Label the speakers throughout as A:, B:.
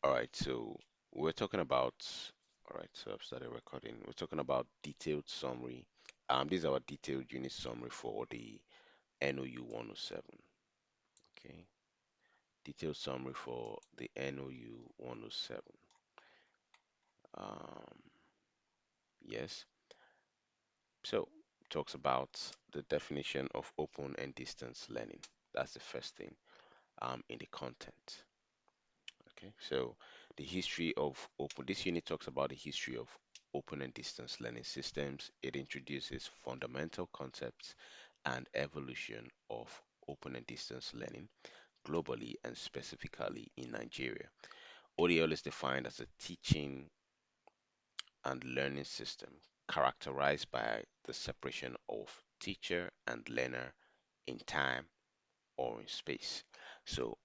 A: All right, so we're talking about, all right, so I've started recording. We're talking about detailed summary. This is our detailed unit summary for the NOU 107. Okay, detailed summary for the NOU 107. Um, yes, so talks about the definition of open and distance learning. That's the first thing in the content. Okay, so the history of open, this unit talks about the history of open and distance learning systems. It introduces fundamental concepts and evolution of open and distance learning globally and specifically in Nigeria. ODL is defined as a teaching and learning system characterized by the separation of teacher and learner in time or in space. So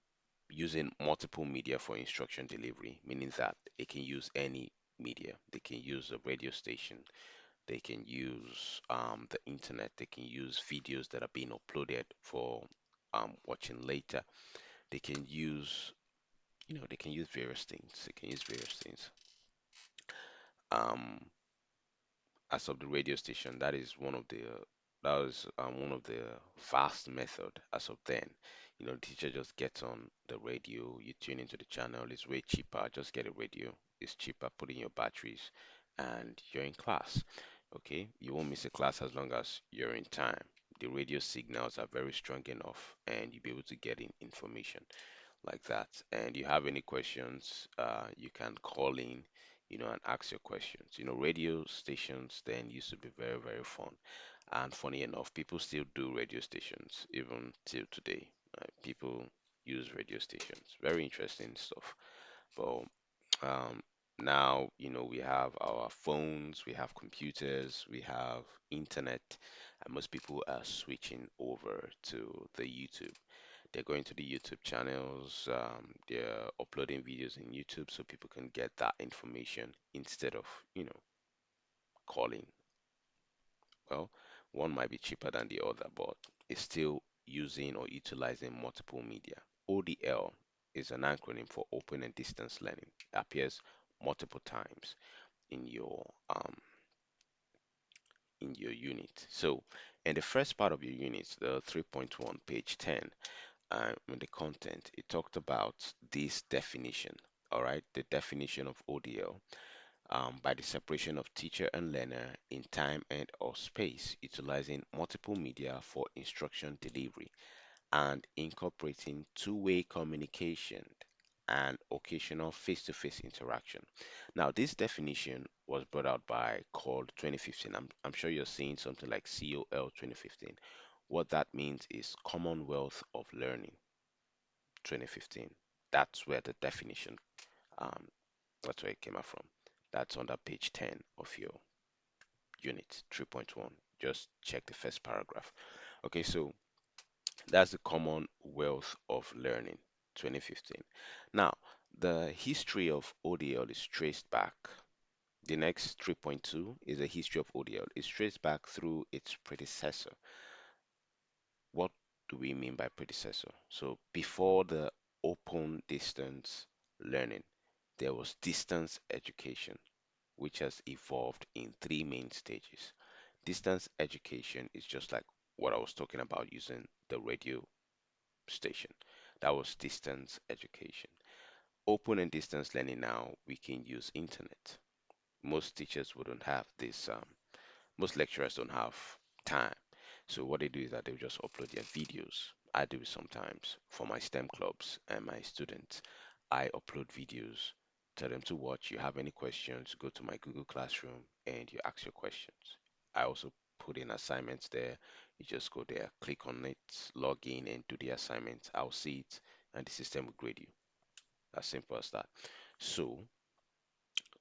A: using multiple media for instruction delivery, meaning that it can use any media. They can use a radio station, they can use the internet, they can use videos that are being uploaded for watching later. They can use, they can use various things. They can use various things. Um, as of the radio station, that was one of the vast method as of then. The teacher just gets on the radio, you tune into the channel, it's way cheaper. Just get a radio, it's cheaper, put in your batteries, and you're in class. Okay, you won't miss a class as long as you're in time. The radio signals are very strong enough, and you'll be able to get in information like that. And you have any questions, you can call in, and ask your questions. Radio stations then used to be very, very fun. And funny enough, people still do radio stations even till today. People use radio stations. Very interesting stuff. But now, we have our phones, we have computers, we have internet, and most people are switching over to the YouTube. They're going to the YouTube channels, they're uploading videos in YouTube so people can get that information instead of, calling. Well, one might be cheaper than the other, but it's still using or utilizing multiple media. ODL is an acronym for Open and Distance Learning. It appears multiple times in your unit. So, in the first part of your unit, the 3.1, page 10, in the content, it talked about this definition. All right, the definition of ODL by the separation of teacher and learner in time and or space, utilizing multiple media for instruction delivery and incorporating two-way communication and occasional face-to-face interaction. Now, this definition was brought out by COL 2015. I'm sure you're seeing something like COL 2015. What that means is Commonwealth of Learning 2015. That's where the definition, um, that's where it came out from. That's on that page 10 of your unit 3.1. Just check the first paragraph. Okay, so that's the Commonwealth of Learning 2015. Now, the history of ODL is traced back. The next 3.2 is a history of ODL. It's traced back through its predecessor. What do we mean by predecessor? So before the open distance learning, there was distance education, which has evolved in three main stages. Distance education is just like what I was talking about using the radio station. That was distance education. Open and distance learning now, we can use internet. Most teachers wouldn't have this, most lecturers don't have time. So what they do is that they just upload their videos. I do it sometimes for my STEM clubs and my students. I upload videos, tell them to watch. You have any questions, go to my Google Classroom and you ask your questions. I also put in assignments there. You just go there, click on it, log in and do the assignment. I'll see it and the system will grade you. As simple as that. So,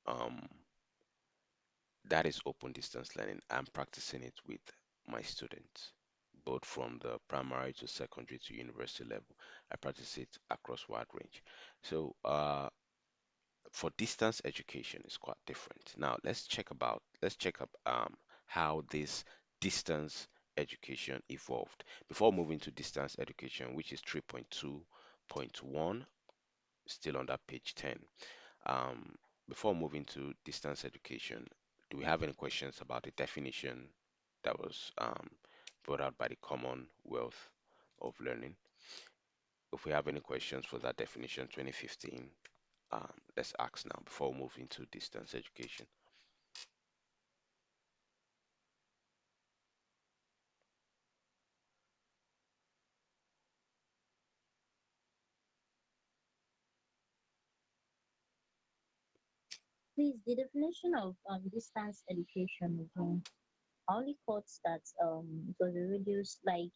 A: um, that is open distance learning. I'm practicing it with my students, both from the primary to secondary to university level. I practice it across wide range. So, for distance education is quite different. Now, let's check up how this distance education evolved before moving to distance education, which is 3.2.1. still on that page 10. Um, Before moving to distance education, do we have any questions about the definition that was brought out by the Commonwealth of Learning? If we have any questions for that definition 2015, let's ask now before we move into distance education.
B: Please, the definition of distance education again. I only caught that it was a reduced like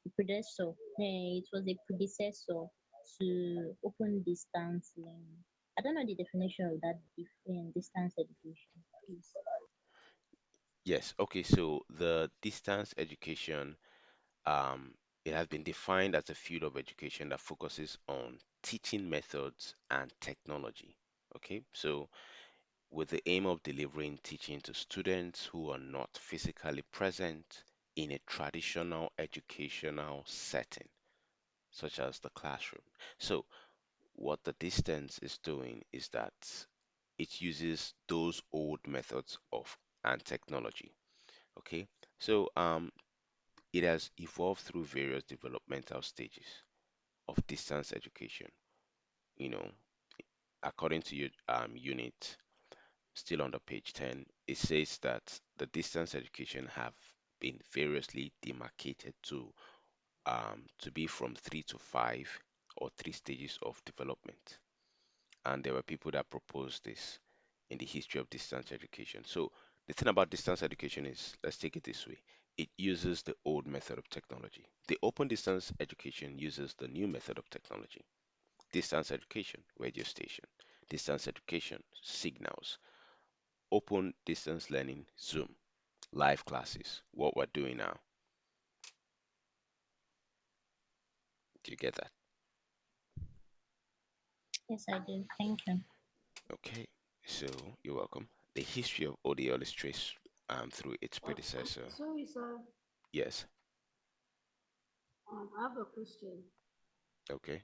B: a predecessor. It was a predecessor to open distance learning. I don't know the definition of that distance education. Please.
A: Yes, okay, so the distance education, um, it has been defined as a field of education that focuses on teaching methods and technology. Okay, so with the aim of delivering teaching to students who are not physically present in a traditional educational setting, such as the classroom. So, what the distance is doing is that it uses those old methods of and technology. Okay, so it has evolved through various developmental stages of distance education. You know, according to your unit, still on the page 10, it says that the distance education have been variously demarcated to be from 3 to 5 or 3 stages of development. And there were people that proposed this in the history of distance education. So the thing about distance education is, let's take it this way. It uses the old method of technology. The open distance education uses the new method of technology. Distance education, radio station. Distance education, signals. Open distance learning, Zoom. Live classes, what we're doing now. Do you get that?
B: Yes, I do. Thank you.
A: Okay, so you're welcome. The history of audio illustrates through its predecessor.
C: Sorry, sir.
A: Yes,
C: I have a question.
A: okay.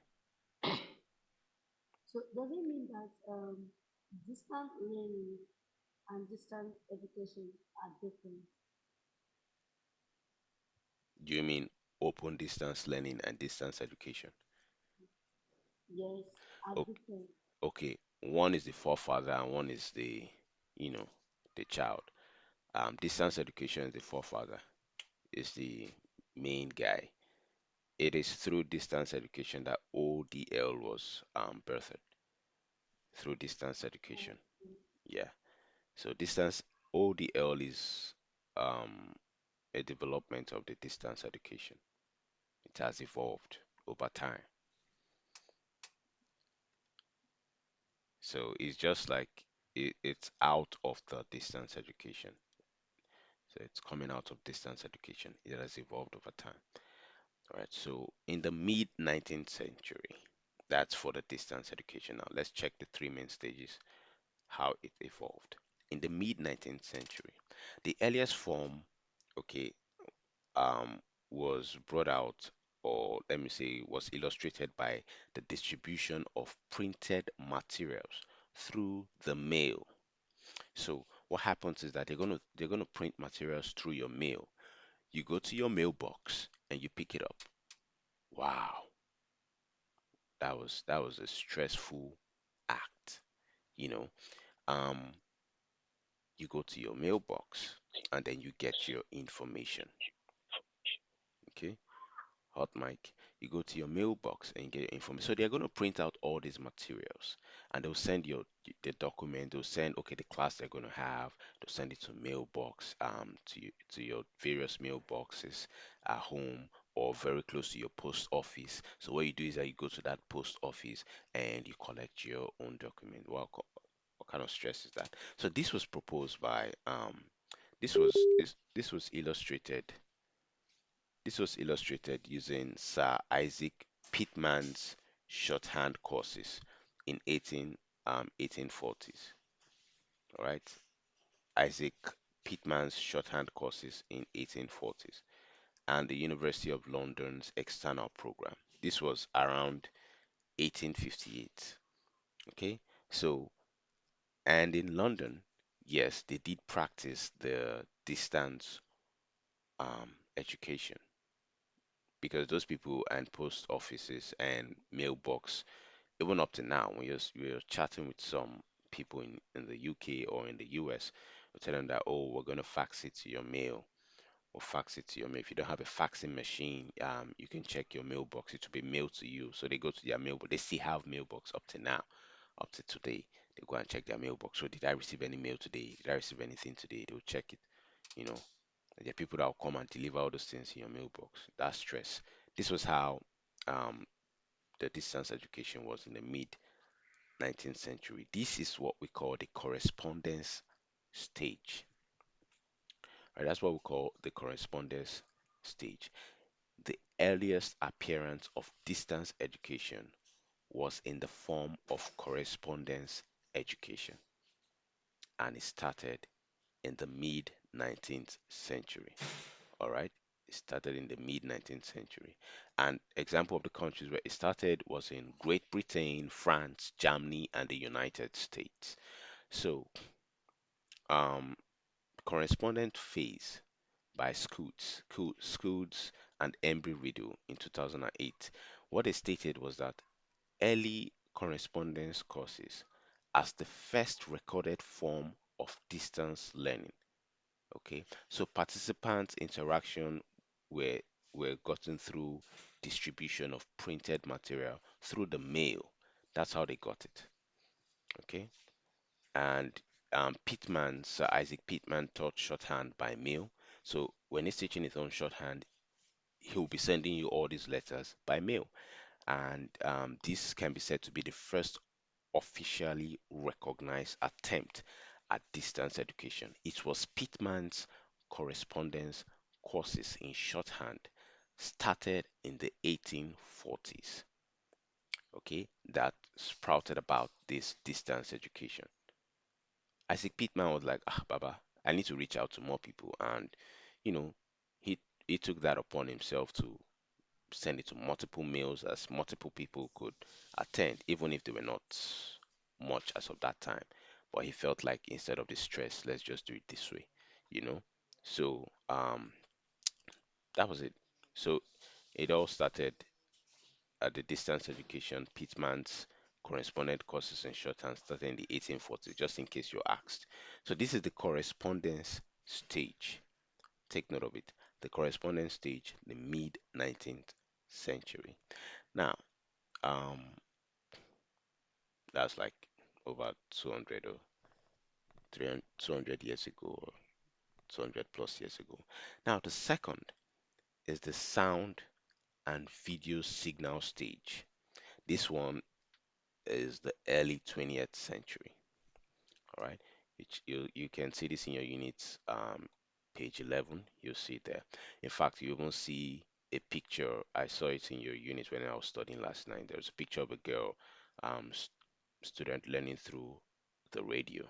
C: So, does it mean that distant learning and distant education are different?
A: Do you mean open distance learning and distance education?
C: Yes, are
A: O-
C: different.
A: Okay, one is the forefather and one is you know, the child. Distance education is the forefather, is the main guy. It is through distance education that ODL was birthed, through distance education. Yeah. So distance ODL is um, a development of the distance education. It has evolved over time. So it's just like it's out of the distance education. So it's coming out of distance education. It has evolved over time. All right. So in the mid 19th century, that's for the distance education. Now let's check the three main stages, how it evolved. In the mid 19th century, the earliest form, okay, um, was brought out, or let me say, was illustrated by the distribution of printed materials through the mail. So what happens is that they're gonna print materials through your mail. You go to your mailbox and you pick it up. Wow, that was a stressful act. You know, um, you go to your mailbox and then you get your information. Okay, hot mic. You go to your mailbox and you get your information. So they're going to print out all these materials and they'll send you the document. They'll send, okay, the class they're going to have. They'll send it to mailbox, to your various mailboxes at home or very close to your post office. So what you do is that you go to that post office and you collect your own document. What kind of stress is that? So this was proposed by this was illustrated using Sir Isaac Pitman's shorthand courses in 1840s. All right, Isaac Pitman's shorthand courses in 1840s, and the University of London's external program. This was around 1858. Okay, so and in London, yes, they did practice the distance education because those people and post offices and mailbox, even up to now, when you're chatting with some people in the UK or in the US, you tell them that, oh, we're going to fax it to your mail or fax it to your mail. If you don't have a faxing machine, you can check your mailbox. It will be mailed to you. So they go to their mailbox. They still have mailbox up to now, up to today. They go and check their mailbox. So did I receive any mail today? Did I receive anything today? They'll check it, you know. There are people that will come and deliver all those things in your mailbox. That's stress. This was how um, the distance education was in the mid 19th century. This is what we call the correspondence stage. Right? That's what we call the correspondence stage. The earliest appearance of distance education was in the form of correspondence education, and it started in the mid 19th century. All right, it started in the mid 19th century. And example of the countries where it started was in Great Britain, France, Germany, and the United States. So, um, correspondent phase by Scoots and Embry Riddle in 2008. What they stated was that early correspondence courses as the first recorded form of distance learning. Okay, so participants' interaction were were gotten through distribution of printed material through the mail. That's how they got it. Okay, and Sir Isaac Pittman taught shorthand by mail. So when he's teaching his own shorthand, he'll be sending you all these letters by mail, and this can be said to be the first officially recognized attempt at distance education. It was Pittman's correspondence courses in shorthand started in the 1840s, okay, that sprouted about this distance education. Isaac Pittman was like, ah, Baba, I need to reach out to more people. And, you know, he, he took that upon himself to send it to multiple mails as multiple people could attend, even if they were not much as of that time. But he felt like instead of the stress, let's just do it this way, you know. So that was it. So it all started at the distance education. Pittman's correspondent courses in shorthand started in the 1840s, just in case you're asked. So this is the correspondence stage. Take note of it. The correspondence stage, the mid 19th century. Now, um, that's like over 200 or 300, 200 years ago, or 200 plus years ago. Now, the second is the sound and video signal stage. This one is the early 20th century. All right, which you can see this in your units, page 11. You'll see it there. In fact, you even see a picture. I saw it in your unit when I was studying last night. There's a picture of a girl, um, student learning through the radio.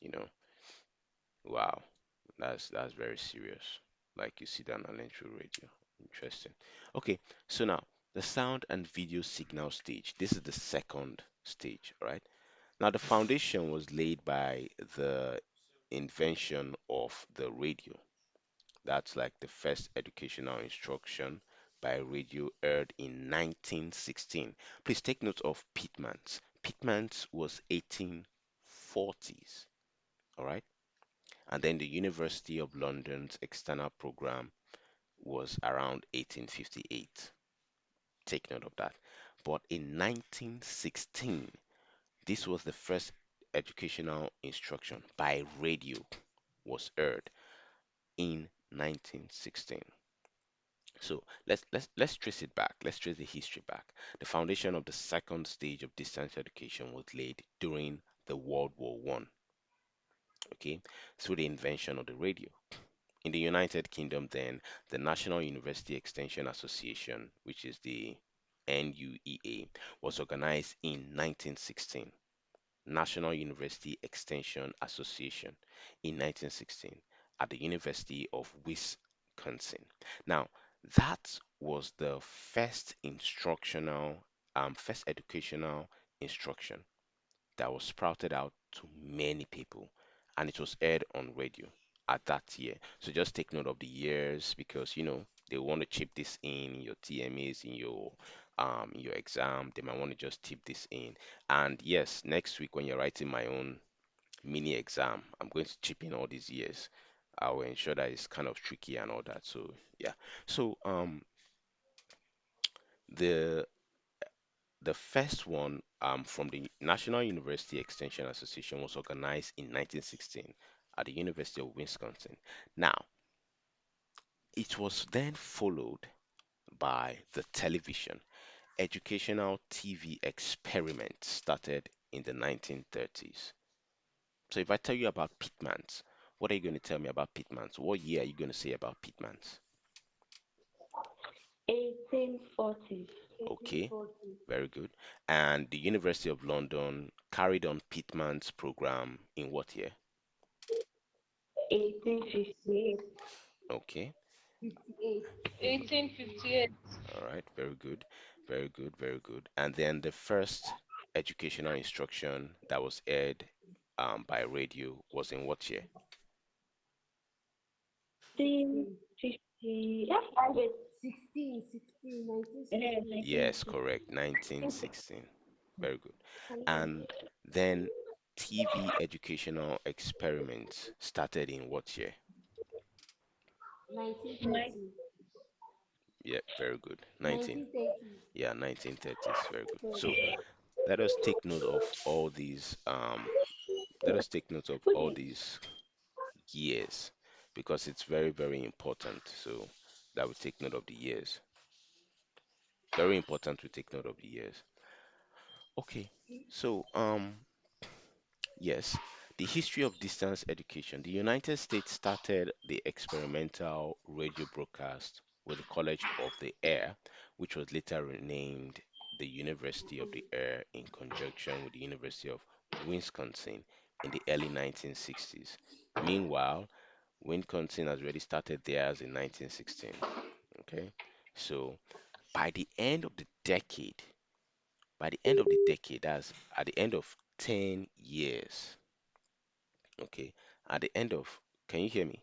A: You know, wow, that's very serious. Like you see that on elementary radio. Interesting. Okay, so now the sound and video signal stage. This is the second stage, all right? Now the foundation was laid by the invention of the radio. That's like the first educational instruction by radio heard in 1916. Please take note of Pittman's. Pittman's was 1840s, all right? And then the University of London's external program was around 1858. Take note of that. But in 1916, this was the first educational instruction by radio was heard in 1916. So let's trace it back. Let's trace the history back. The foundation of the second stage of distance education was laid during the World War One, okay, through the invention of the radio. In the United Kingdom, then, the National University Extension Association, which is the NUEA, was organized in 1916. National University Extension Association in 1916 at the University of Wisconsin. Now, that was the first educational instruction that was sprouted out to many people, and it was aired on radio at that year. So just take note of the years because they want to chip this in your TMAs, in your exam. They might want to just tip this in. And yes, next week when you're writing my own mini exam, I'm going to chip in all these years. I will ensure that it's kind of tricky and all that. So yeah. So the the first one from the National University Extension Association was organized in 1916 at the University of Wisconsin. Now, it was then followed by the television. Educational TV experiment started in the 1930s. So if I tell you about Pitmans, what are you going to tell me about Pitmans? What year are you going to say about Pitmans?
C: 1840.
A: Okay,
C: 1840.
A: very good. And the University of London carried on Pitman's program in what year?
C: 1858.
A: Okay,
C: 58.
D: 1858.
A: all right, very good, very good, very good. And then the first educational instruction that was aired by radio was in what year?
C: 16.
B: 1950. Yeah, wait.
C: 16. 16.
B: Yeah,
C: 1916.
A: Yes,
B: 1950.
A: correct, 1916. Very good. And then TV educational experiments started in what year?
C: 1930.
A: Yeah, very good.
C: 1930.
A: Yeah, 1930s. Very good. So let us take note of all these let us take note of all these years because it's very, very important. So that we take note of the years. Very important we take note of the years. Okay. So yes, the history of distance education. The United States started the experimental radio broadcast with the College of the Air, which was later renamed the University of the Air in conjunction with the University of Wisconsin in the early 1960s. Meanwhile, Wisconsin has already started theirs in 1916. Okay, so by the end of the decade, that's at the end of 10 years, okay, at the end of, can you hear me?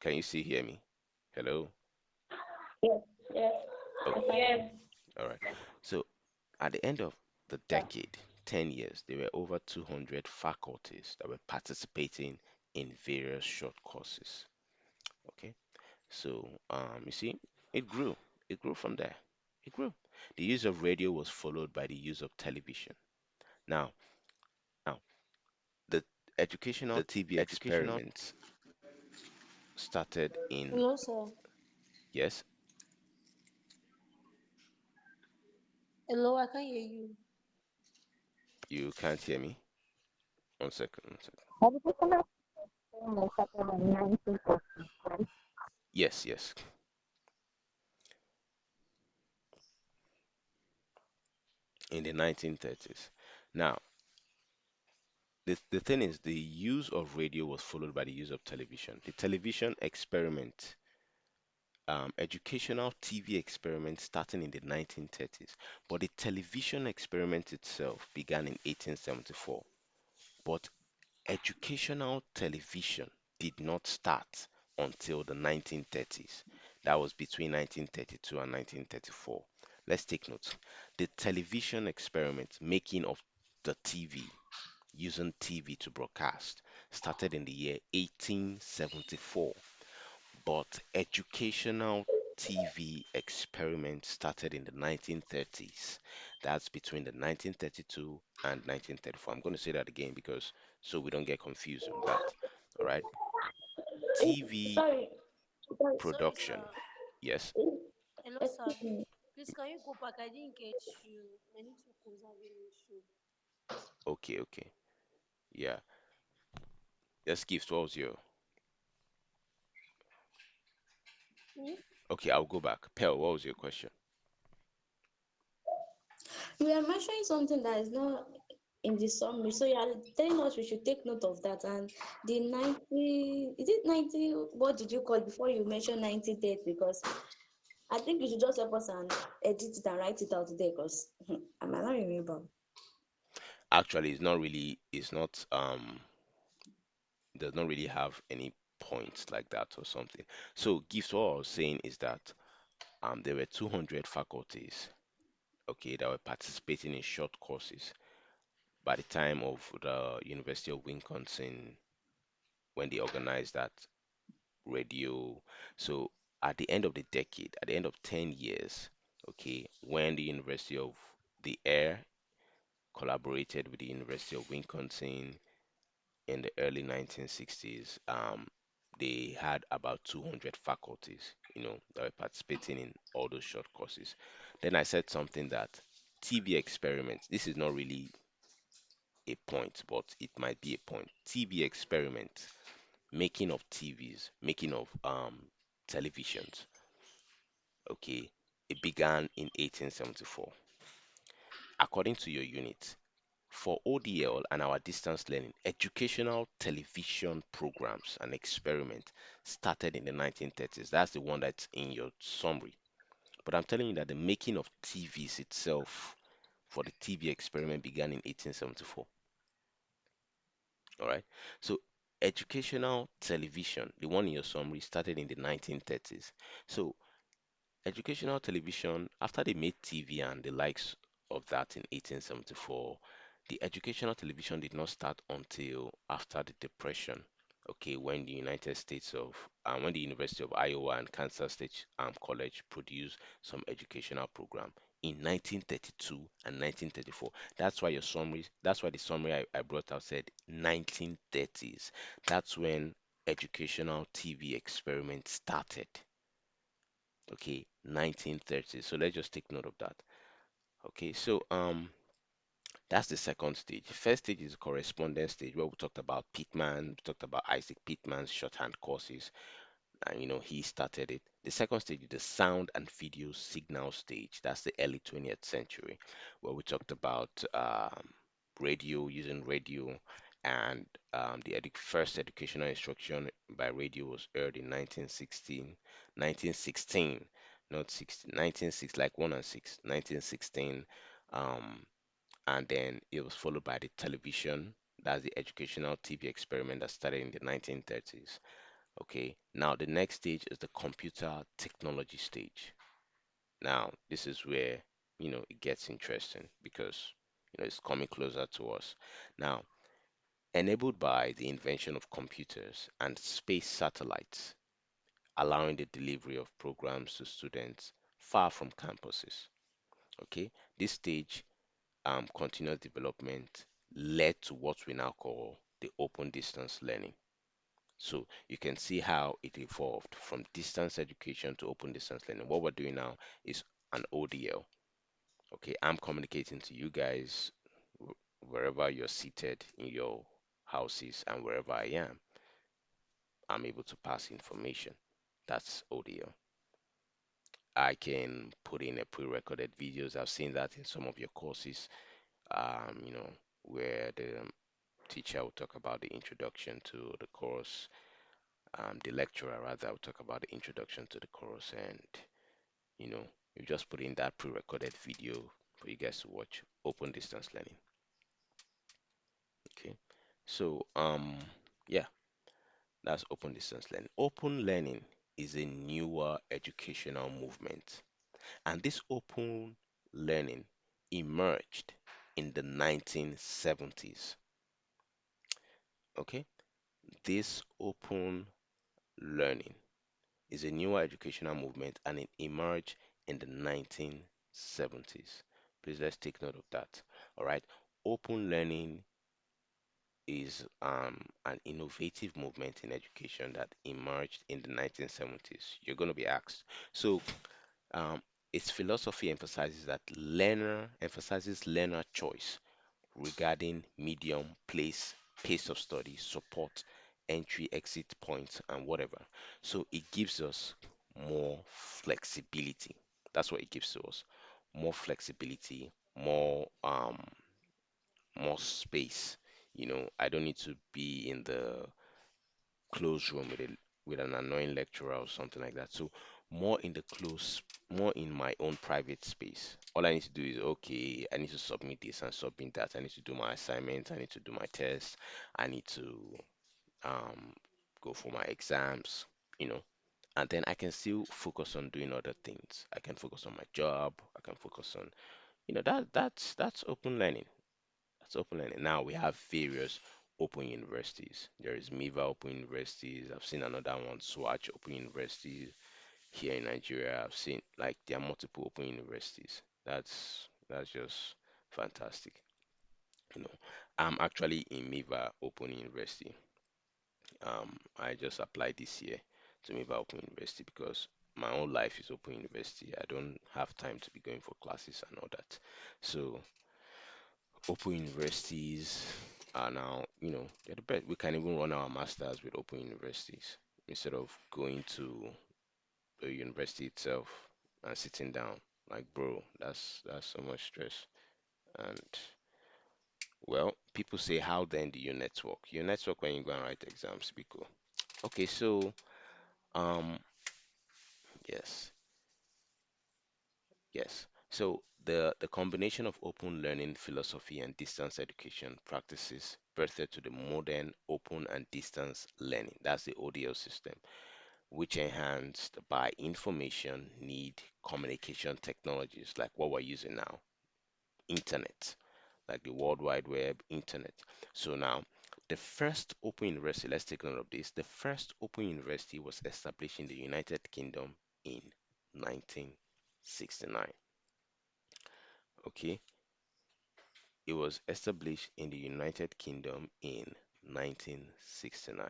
A: Can you still hear me? Hello?
B: Yes, yes.
A: Okay,
D: Yes.
A: all right. So at the end of the decade, 10 years, there were over 200 faculties that were participating in various short courses. Okay, so you see, it grew. It grew from there. It grew. The use of radio was followed by the use of television. Now, now the educational TV experiments started in,
C: Hello, sir.
A: yes,
C: Hello, I can hear you.
A: you can't hear me. One second, one second.
B: Educational system started in 1940, right?
A: Yes, yes, in the 1930s. Now, the thing is, the use of radio was followed by the use of television. The television experiment, educational TV experiment starting in the 1930s, but the television experiment itself began in 1874. But educational television did not start until the 1930s. That was between 1932 and 1934. Let's take note. The television experiment, making of the TV, using TV to broadcast, started in the year 1874, but educational TV experiment started in the 1930s. That's between the 1932 and 1934. I'm going to say that again because so we don't get confused on that. All right. TV
B: Sorry, sorry.
C: Sorry,
A: production.
C: sir.
A: Yes.
C: Hello, sir.
B: Excuse me.
C: Please, can you go back? I didn't get you. My network was having an issue.
A: Okay, okay. Yeah. Yes, Gift, what was your.
C: Hmm?
A: Okay, I'll go back. Pearl, what was your question?
B: You are mentioning something that is not in the summary. So you are telling us we should take note of that. And the 90, is it 90? What did you call it before you mentioned 90 days? Because
C: I think you should just help us and edit it and write it out there because I might not remember.
A: Actually, it's not does not really have any points like that or something. So gifts, what I was saying is that there were 200 faculties, okay, that were participating in short courses by the time of the University of Wisconsin when they organized that radio. So at the end of the decade, at the end of 10 years, okay, when the University of the Air collaborated with the University of Wisconsin in the early 1960s, they had about 200 faculties, that were participating in all those short courses. Then I said something that TV experiments, this is not really a point, but it might be a point. TV experiments, making of TVs, making of televisions, okay, it began in 1874. According to your unit, for ODL and our distance learning, educational television programs and experiment started in the 1930s. That's the one that's in your summary. But I'm telling you that the making of TVs itself for the TV experiment began in 1874. All right. So educational television, the one in your summary, started in the 1930s. So educational television, after they made TV and the likes of that in 1874, the educational television did not start until after the Depression. Okay, when the United States of, when the University of Iowa and Kansas State College produced some educational program in 1932 and 1934. That's why the summary I brought out said 1930s. That's when educational TV experiments started. Okay, 1930. So let's just take note of that. Okay, so that's the second stage. The first stage is the correspondence stage where we talked about Pittman, we talked about Isaac Pittman's shorthand courses, and he started it. The second stage is the sound and video signal stage. That's the early 20th century, where we talked about radio, using radio, and the first educational instruction by radio was heard in 1916, not 16, 1960, like 1 and 6, 1916. And then it was followed by the television. That's the educational TV experiment that started in the 1930s. Okay, now the next stage is the computer technology stage. Now, this is where, it gets interesting because, it's coming closer to us. Now, enabled by the invention of computers and space satellites, allowing the delivery of programs to students far from campuses. Okay, this stage, continuous development led to what we now call the open distance learning. So you can see how it evolved from distance education to open distance learning. What we're doing now is an ODL. Okay, I'm communicating to you guys wherever you're seated in your houses and wherever I am. I'm able to pass information. That's ODL. I can put in a pre-recorded videos. I've seen that in some of your courses, where the teacher will talk about the introduction to the course. The lecturer rather will talk about the introduction to the course, and you know, you just put in that pre-recorded video for you guys to watch. Open distance learning. Okay. So yeah, that's open distance learning. Open learning is a newer educational movement, and this open learning emerged in the 1970s. Okay, this open learning is a newer educational movement and it emerged in the 1970s. Please let's take note of that. All right. Open learning is an innovative movement in education that emerged in the 1970s. You're going to be asked. So, um, its philosophy emphasizes learner choice regarding medium, place, pace of study, support, entry, exit points, and whatever. So it gives us more flexibility. That's what it gives to us. More flexibility, more space. I don't need to be in the closed room with an annoying lecturer or something like that. So more in the close, more in my own private space. All I need to do is, okay, I need to submit this and submit that. I need to do my assignments. I need to do my tests. I need to um, go for my exams, you know, and then I can still focus on doing other things. I can focus on my job. I can focus on, that's open learning. That's open learning. Now we have various open universities. There is MIVA Open Universities. I've seen another one, Swatch Open University here in Nigeria. I've seen like there are multiple open universities. That's just fantastic. You know, I'm actually in MIVA Open University. I just applied this year to MIVA Open University because my own life is Open University. I don't have time to be going for classes and all that. So Open universities are now, they're the best. We can even run our masters with open universities instead of going to the university itself and sitting down. Like, bro, that's so much stress. And well, people say, how then do you network? You network when you go and write exams, Biko. Okay, so um, yes, yes. So the combination of open learning philosophy and distance education practices birthed to the modern open and distance learning. That's the ODL system, which enhanced by information need communication technologies like what we're using now, internet, like the World Wide Web, internet. So now, the first open university, let's take note of this. The first open university was established in the United Kingdom in 1969. Okay, it was established in the United Kingdom in 1969.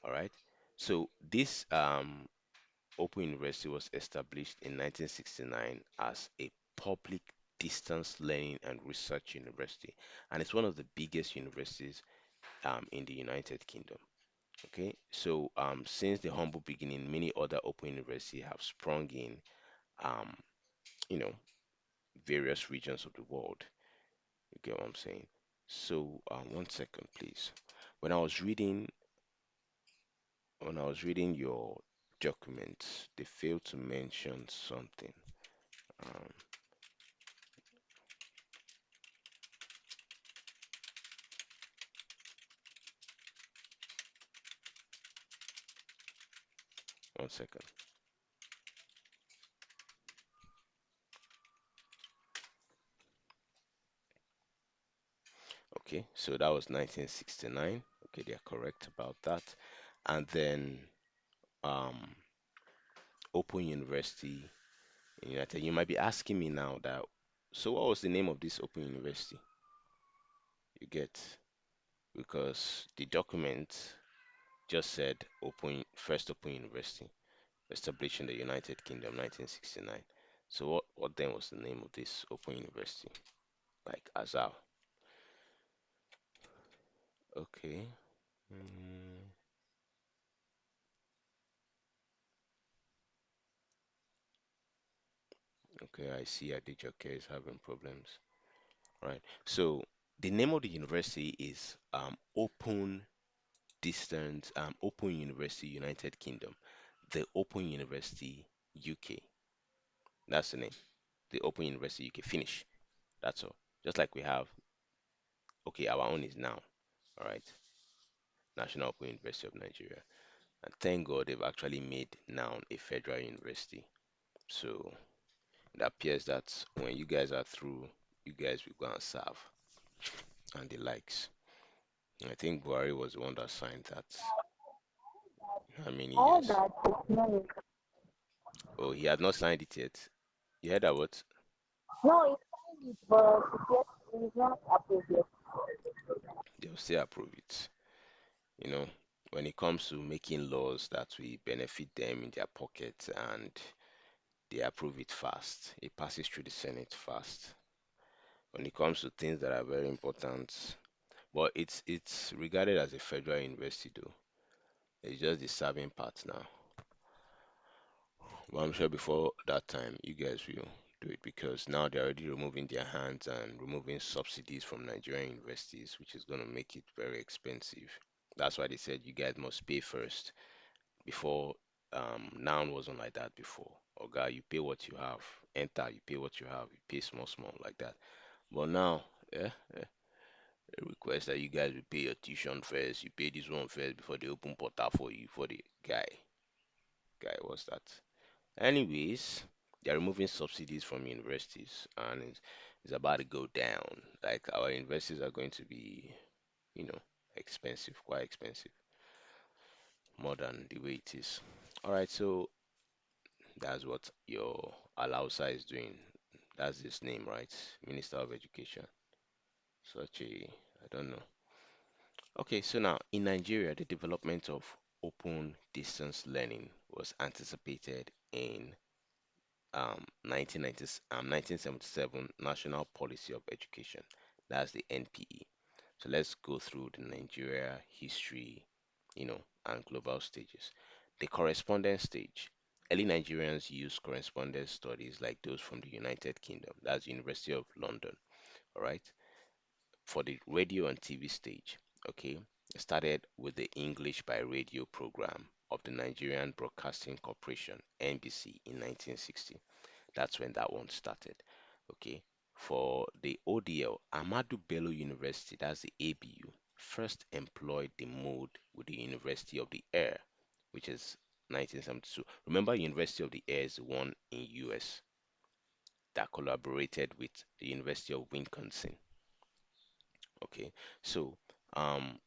A: All right. So this Open University was established in 1969 as a public distance learning and research university, and it's one of the biggest universities in the United Kingdom. Okay, so since the humble beginning, many other open universities have sprung in, um, you know, various regions of the world. You get what I'm saying? So, one second, please. When I was reading, when I was reading your documents, they failed to mention something. Um, One second. Okay, so that was 1969. Okay, they are correct about that. And then um, Open University in United. You might be asking me now that, so what was the name of this Open University? You get, because the document just said first Open University established in the United Kingdom, 1969. So what then was the name of this Open University? Like Azal. Okay. Mm, okay, I see Adijoke is having problems. Right. So the name of the university is Open University United Kingdom, the Open University UK. That's the name. The Open University UK. Finish. That's all. Just like we have. Okay, our own is now. All right. National Open University of Nigeria. And thank God they've actually made now a federal university. So it appears that when you guys are through, you guys will go and serve and the likes. I think Buhari was the one that signed that. How many
B: All
A: years?
B: that is no,
A: Oh, he had not signed it yet. You heard that what?
B: no, it's fine, but it's not approved yet.
A: They'll still approve it. You know, when it comes to making laws that will benefit them in their pockets and they approve it fast, it passes through the Senate fast. When it comes to things that are very important, but it's regarded as a federal university though. It's just the serving part now. But I'm sure before that time, you guys will do it because now they're already removing their hands and removing subsidies from Nigerian universities, which is going to make it very expensive. That's why they said you guys must pay first before Noun wasn't like that before. Oh God, you pay what you have. Enter, you pay what you have. You pay small, small like that. But now, yeah, they request that you guys will pay your tuition first. You pay this one first before they open portal for you. For the guy, what's that? Anyways, they're removing subsidies from universities, and it's about to go down. Like our universities are going to be, you know, expensive, quite expensive, more than the way it is. All right, so that's what your Alausa is doing. That's his name, right? Minister of Education. Such a, I don't know. Okay, so now in Nigeria, the development of open distance learning was anticipated in 1990, 1977 National Policy of Education. That's the NPE. So let's go through the Nigeria history, and global stages. The correspondence stage. Early Nigerians used correspondence studies like those from the United Kingdom. That's University of London. All right. For the radio and TV stage, okay, it started with the English by radio program of the Nigerian Broadcasting Corporation, NBC, in 1960. That's when that one started. Okay. For the ODL, Ahmadu Bello University, that's the ABU, first employed the mode with the University of the Air, which is 1972. Remember, University of the Air is the one in US that collaborated with the University of Wisconsin. Okay. So, um,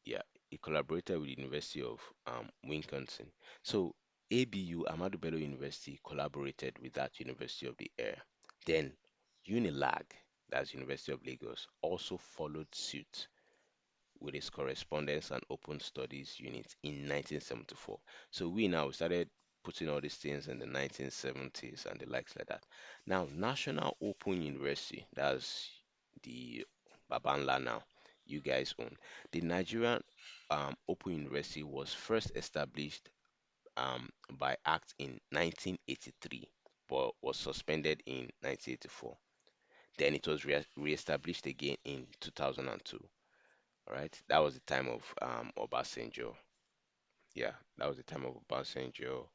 A: yeah, he collaborated with the University of Wisconsin. So ABU, Ahmadu Bello University, collaborated with that University of the Air. Then Unilag, that's University of Lagos, also followed suit with its correspondence and open studies unit in 1974. So we now started putting all these things in the 1970s and the likes like that. Now, National Open University, that's the Babanla now, you guys own. The Nigerian Open University was first established by Act in 1983, but was suspended in 1984. Then it was re-established again in 2002. All right, that was the time of Obasanjo. Yeah, that was the time of Obasanjo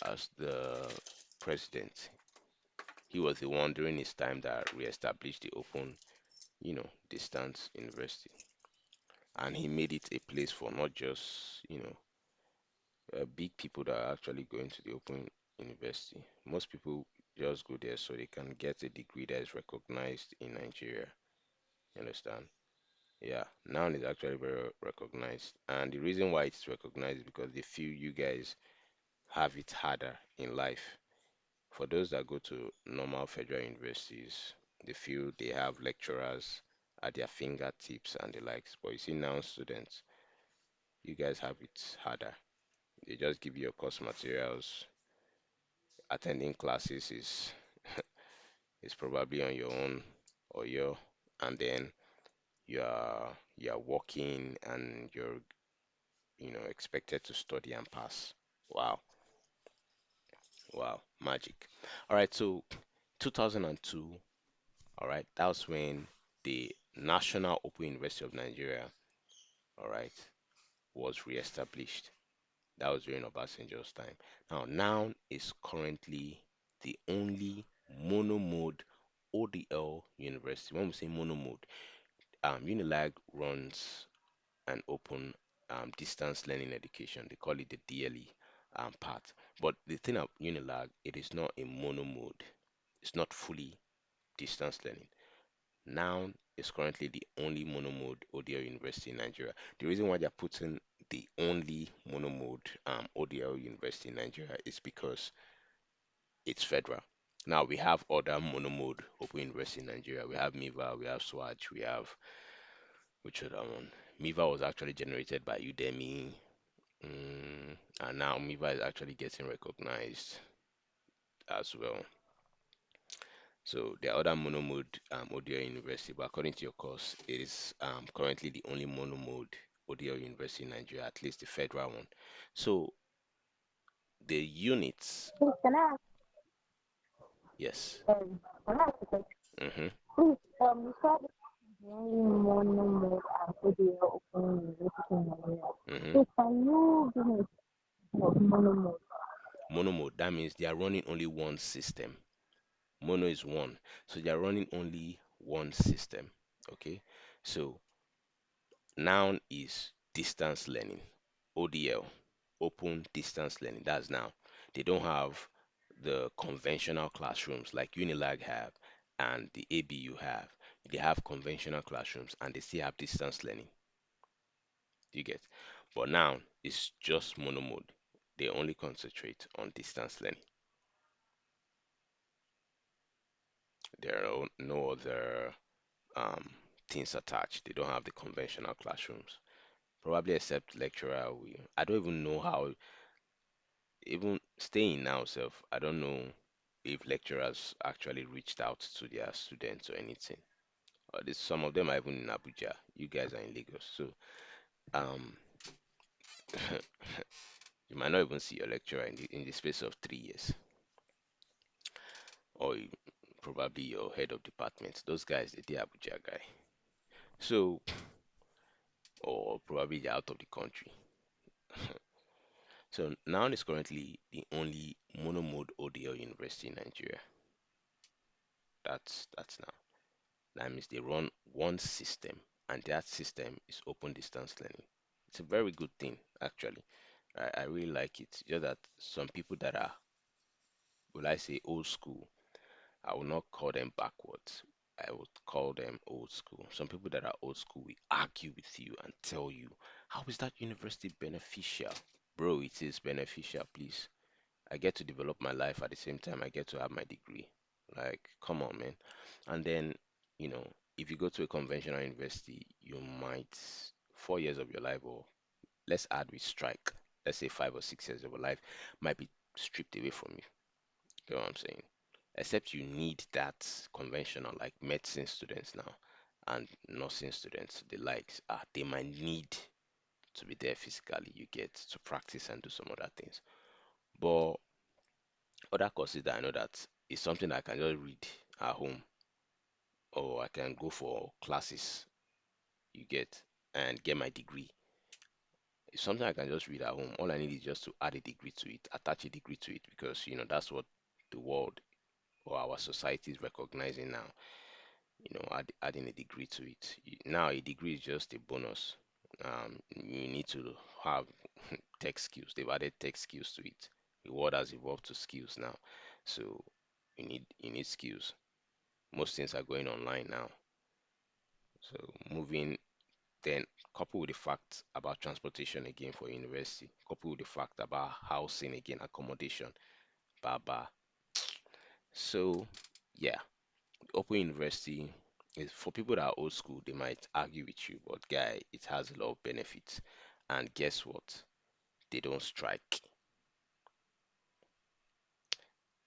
A: as the president. He was the one during his time that re-established the open, distance university, and he made it a place for not just, big people that are actually going to the open university. Most people just go there so they can get a degree that is recognized in Nigeria. You understand? Yeah, noun is actually very recognized, and the reason why it's recognized is because they feel you guys have it harder in life. For those that go to normal federal universities, they feel they have lecturers at their fingertips and the likes. But you see, now students, you guys have it harder. They just give you your course materials. Attending classes is probably on your own or your, and then you're working and you're expected to study and pass. Wow, wow, magic. All right, so 2002, all right, that was when the National Open University of Nigeria, all right, was reestablished. That was during Obasanjo's time. Now is currently the only mono-mode ODL university. When we say mono-mode, Unilag runs and open distance learning education. They call it the DLE part. But the thing of Unilag, it is not a mono mode. It's not fully distance learning. Noun is currently the only mono mode ODL university in Nigeria. The reason why they're putting the only mono mode ODL university in Nigeria is because it's federal. Now we have other mono mode open university in Nigeria. We have MIVA, we have Swatch, we have which other one? MIVA was actually generated by Udemy. And now Miva is actually getting recognized as well. So there are other monomode ODL university, but according to your course, it is currently the only monomode ODL university in Nigeria, at least the federal one. So the units,
B: Please,
A: yes.
B: can I ask a question?
A: Mm-hmm,
B: Please, you said the only mono mode and audio open university in Nigeria.
A: mm-hmm.
B: Please, can you give me? of mono mode.
A: Mono mode, that means they are running only one system. Mono is one. So they are running only one system. Okay. So noun is distance learning. ODL, open distance learning. That's now. They don't have the conventional classrooms like Unilag have and the ABU have. They have conventional classrooms and they still have distance learning. You get? But now it's just mono mode. They only concentrate on distance learning. There are no other um, things attached. They don't have the conventional classrooms. Probably except lecturer. I don't even know how, even staying now, self, I don't know if lecturers actually reached out to their students or anything. Some of them are even in Abuja. You guys are in Lagos. So um, you might not even see your lecturer in the space of 3 years, or probably your head of department. Those guys, they're Abuja guy. So, or probably they're out of the country. So NOUN is currently the only monomode ODL university in Nigeria. That's now. That means they run one system, and that system is open distance learning. It's a very good thing, actually. I really like it. Just that some people that are, will I say, old school, I will not call them backwards. I would call them old school. Some people that are old school will argue with you and tell you, how is that university beneficial? Bro, it is beneficial, please. I get to develop my life at the same time I get to have my degree. Like, come on, man. And then, you know, if you go to a conventional university, you might 4 years of your life, or let's add with strike, let's say 5 or 6 years of your life might be stripped away from you. You know what I'm saying? Except you need that conventional, like medicine students now and nursing students, the likes, they might need to be there physically. You get to practice and do some other things. But other courses that I know that is something I can just read at home, or I can go for classes, you get, and get my degree. It's something I can just read at home. All I need is just to add a degree to it, attach a degree to it, because that's what the world or our society is recognizing now. Adding a degree to it. Now a degree is just a bonus. You need to have tech skills. They've added tech skills to it. The world has evolved to skills now, so you need skills. Most things are going online now. So moving, then coupled with the fact about transportation again for university, coupled with the fact about housing again, accommodation, baba. So yeah, open university is for people that are old school, they might argue with you, but guy, it has a lot of benefits. And guess what? They don't strike.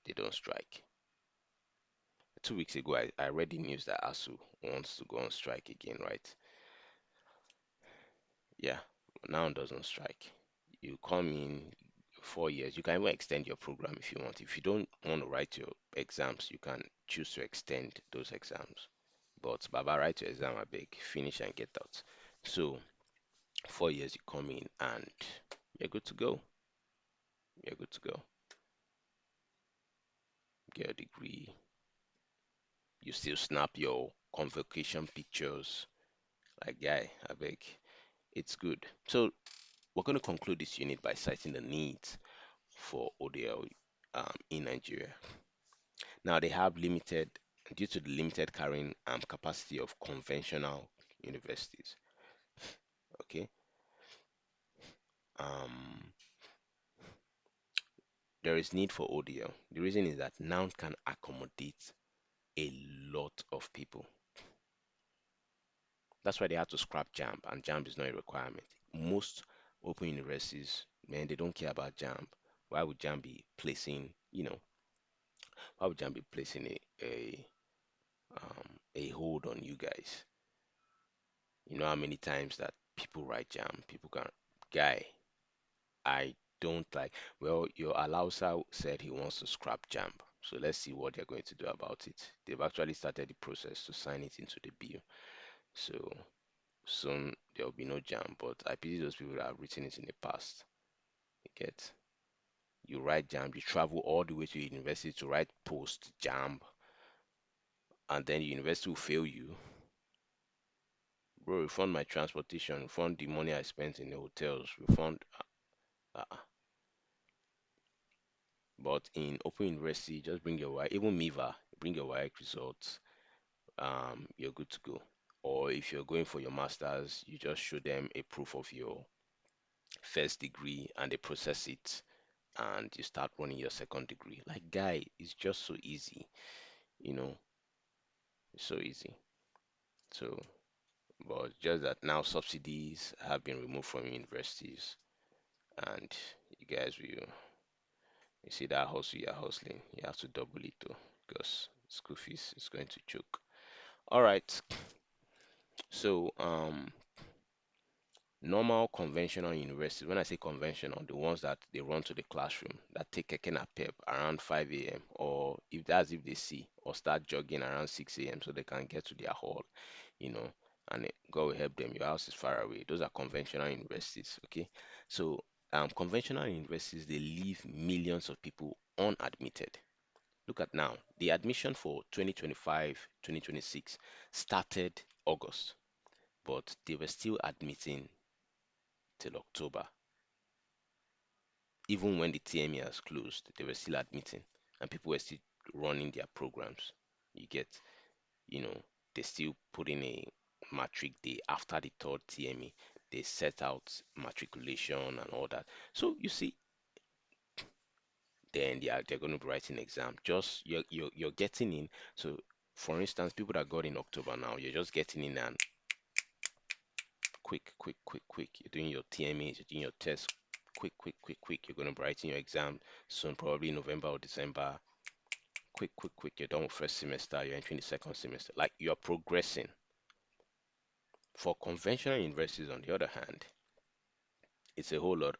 A: They don't strike. 2 weeks ago, I read the news that ASU wants to go on strike again, right? Yeah, now doesn't strike. You come in 4 years, you can even extend your program if you want. If you don't want to write your exams, you can choose to extend those exams. But Baba, write your exam, I beg, finish and get out. So 4 years you come in and you're good to go. You're good to go. Get a degree. You still snap your convocation pictures. Like guy, I beg. It's good. So we're going to conclude this unit by citing the needs for ODL in Nigeria. Now they have limited, due to the limited carrying capacity of conventional universities. Okay, um, there is need for ODL. The reason is that NOUN can accommodate a lot of people. That's why they had to scrap JAMB, and JAMB is not a requirement. Most open universities, man, they don't care about JAMB. Why would JAMB be placing, why would JAMB be placing a hold on you guys? You know how many times that people write JAMB, people can, guy, I don't like, well, your Alausa said he wants to scrap JAMB. So let's see what they're going to do about it. They've actually started the process to sign it into the bill. So soon there will be no JAMB, but I pity those people that have written it in the past. You get? You write jam, you travel all the way to university to write post jam, and then the university will fail you. Bro, refund my transportation, refund the money I spent in the hotels, refund. Uh, but in Open University, just bring your wife, even MIVA, bring your wife results, you're good to go. Or if you're going for your masters, you just show them a proof of your first degree and they process it and you start running your second degree. Like, guy, it's just so easy, you know, it's so easy. So, but just that now subsidies have been removed from universities, and you guys will, you see that hustle you're hustling, you have to double it too, because school fees is going to choke. All right, so normal conventional universities, when I say conventional, the ones that they run to the classroom, that take keke napep around 5 a.m. or if that's if they see, or start jogging around 6 a.m. so they can get to their hall, you know, and God will help them. Your house is far away. Those are conventional universities, okay? So conventional universities, they leave millions of people unadmitted. Look at now, the admission for 2025, 2026 started August, but they were still admitting till October. Even when the TME has closed, they were still admitting, and people were still running their programs. You get, you know, they still put in a matric day after the third TME. They set out matriculation and all that. So you see, then they're going to be writing exam. Just you're getting in. So for instance, people that got in October now, you're just getting in and quick, quick, quick, quick. You're doing your TMAs, you're doing your tests, quick, quick, quick, quick. You're going to be writing your exam soon, probably November or December. Quick, quick, quick. You're done with first semester, you're entering the second semester. Like you're progressing. For conventional universities, on the other hand, it's a whole lot.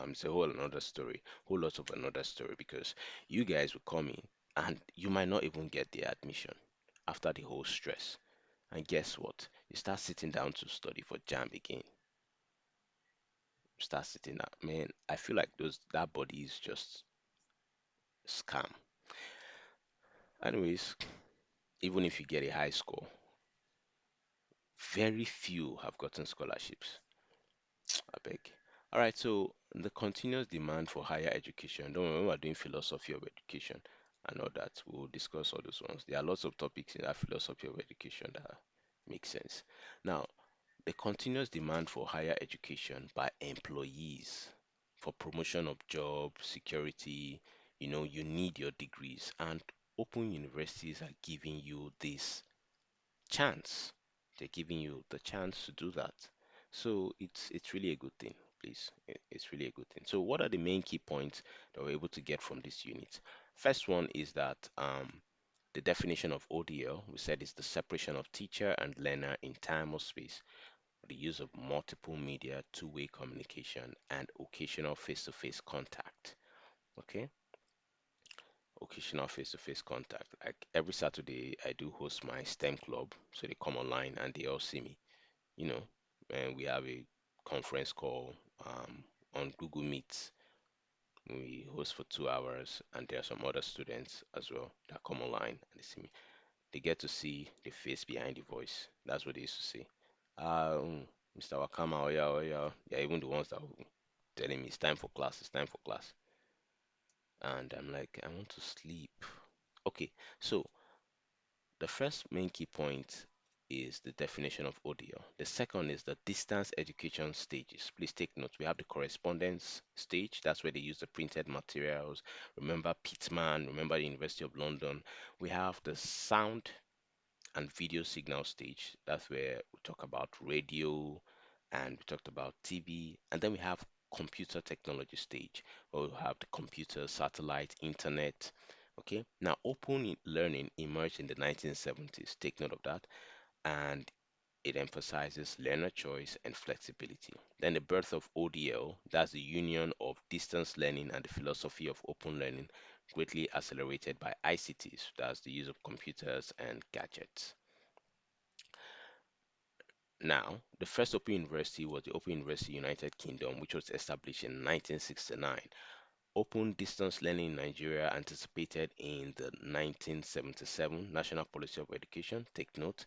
A: It's a whole another story, whole lot of another story because you guys will come in and you might not even get the admission after the whole stress. And guess what? You start sitting down to study for JAM again. Start sitting down, man. I feel like those that body is just scam. Anyways, even if you get a high score, very few have gotten scholarships. I beg. All right, so the continuous demand for higher education. Don't worry, when we're doing philosophy of education and all that, we'll discuss all those ones. There are lots of topics in that philosophy of education that make sense. Now, the continuous demand for higher education by employees for promotion of job, security, you need your degrees, and open universities are giving you this chance. They're giving you the chance to do that. So it's really a good thing, please. It's really a good thing. So what are the main key points that we're able to get from this unit? First one is that the definition of ODL, we said, is the separation of teacher and learner in time or space, the use of multiple media, two-way communication, and occasional face-to-face contact. Okay, occasional face-to-face contact. Like every Saturday, I do host my STEM club, so they come online and they all see me. You know, and we have a conference call on Google Meet. We host for 2 hours, and there are some other students as well that come online and they see me. They get to see the face behind the voice. That's what they used to say. Mr. Wakama, oh yeah, oh yeah. They're even the ones that will telling me it's time for class, it's time for class. And I'm like, I want to sleep. Okay, so the first main key point is the definition of audio. The second is the distance education stages. Please take note. We have the correspondence stage. That's where they use the printed materials. Remember Pittman, remember the University of London. We have the sound and video signal stage. That's where we talk about radio and we talked about TV. And then we have computer technology stage where we have the computer, satellite, internet. Okay. Now, learning emerged in the 1970s. Take note of that. And it emphasizes learner choice and flexibility. Then the birth of ODL, that's the union of distance learning and the philosophy of open learning, greatly accelerated by ICTs, that's the use of computers and gadgets. Now, the first Open University was the Open University United Kingdom, which was established in 1969. Open distance learning in Nigeria anticipated in the 1977 National Policy of Education. Take note.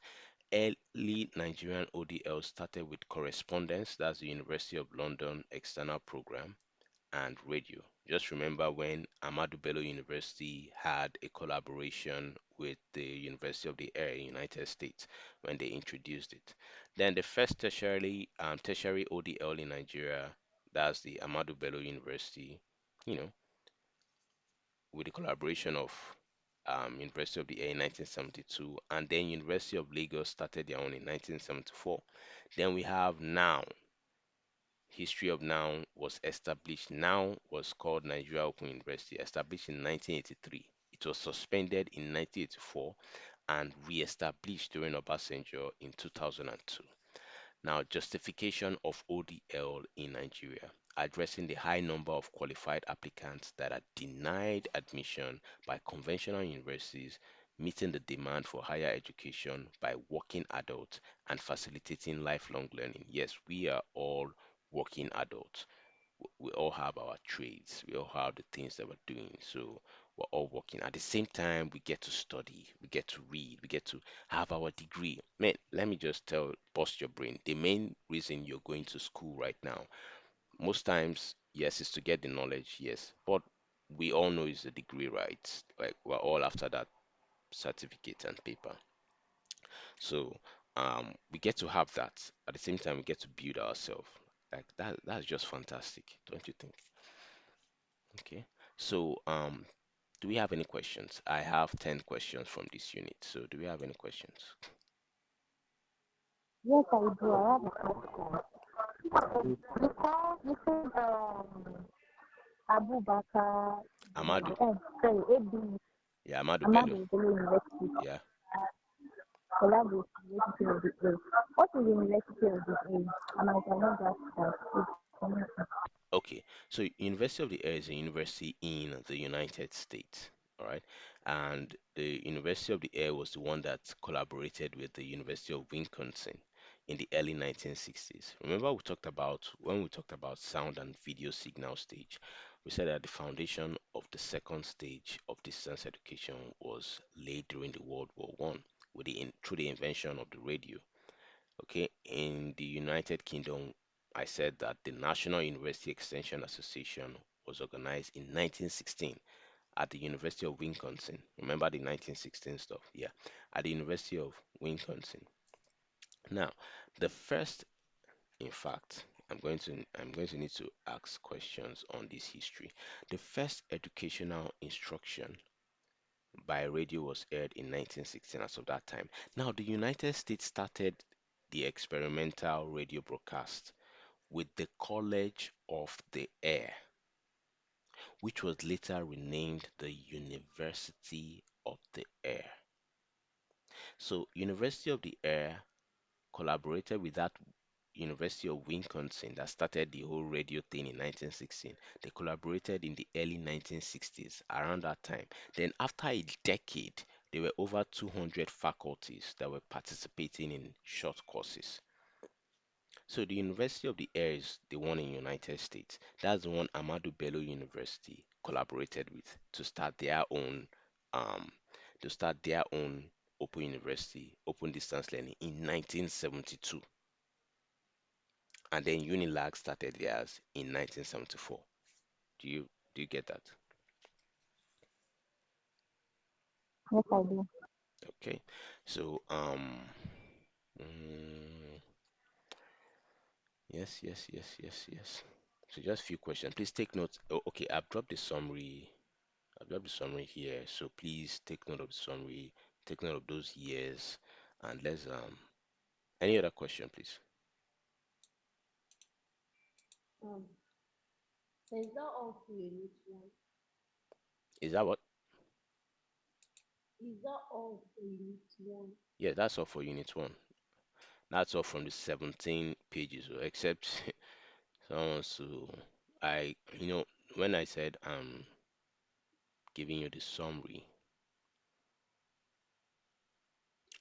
A: Early Nigerian ODL started with correspondence, that's the University of London external program, and radio. Just remember when Ahmadu Bello University had a collaboration with the University of the Air in United States when they introduced it. Then the first tertiary ODL in Nigeria, that's the Ahmadu Bello University, you know, with the collaboration of University of the Air in 1972, and then University of Lagos started their own in 1974. Then we have NOU. History of NOU was established. NOU was called Nigeria Open University, established in 1983. It was suspended in 1984 and re-established during Obasanjo in 2002. Now, justification of ODL in Nigeria, addressing the high number of qualified applicants that are denied admission by conventional universities, meeting the demand for higher education by working adults and facilitating lifelong learning. Yes, we are all working adults. We all have our trades, we all have the things that we're doing. So we're all working. At the same time, we get to study, we get to read, we get to have our degree. Man, let me just bust your brain. The main reason you're going to school right now, most times, yes, is to get the knowledge, yes, but we all know it's a degree, right? Like we're all after that certificate and paper. So we get to have that. At the same time, we get to build ourselves. Like that's just fantastic, don't you think? Okay. So do we have any questions? I have 10 questions from this unit. So do we have any questions?
B: Yes, I do. I have a question. You said Abu Bakar,
A: Amadu.
B: sorry, AB,
A: Yeah, Amadu Bello.
B: Ahmadu Bello University,
A: Yeah.
B: collaborate University of the A. What is University of the A? And I cannot grasp that. Please comment.
A: Okay. So University of the Air is a university in the United States. All right. And the University of the Air was the one that collaborated with the University of Wisconsin in the early 1960s. Remember we talked about when we talked about sound and video signal stage, we said that the foundation of the second stage of distance education was laid during the World War One with through the invention of the radio. Okay, in the United Kingdom, I said that the National University Extension Association was organized in 1916 at the University of Wisconsin. Remember the 1916 stuff? Yeah, at the University of Wisconsin. Now, the first, in fact, I'm going to need to ask questions on this history. The first educational instruction by radio was aired in 1916 as of that time. Now, the United States started the experimental radio broadcast with the College of the Air, which was later renamed the University of the Air. So, University of the Air collaborated with that University of Wisconsin that started the whole radio thing in 1916. They collaborated in the early 1960s, around that time. Then, after a decade, there were over 200 faculties that were participating in short courses. So the University of the Air is the one in United States. That's the one Ahmadu Bello University collaborated with um to start their own open university, open distance learning in 1972. And then Unilag started theirs in 1974. Do you do you get that?
B: Yes, I do.
A: Okay. So mm, yes. So just few questions. Please take notes. Oh, okay, I've dropped the summary. I've got the summary here, so please take note of the summary, take note of those years, and let's any other question, please.
C: Um, so is that all for unit one?
A: Is that what?
C: Is that all for unit one?
A: Yeah, that's all for unit one. That's all from the 17 pages, except someone to when I said I'm giving you the summary,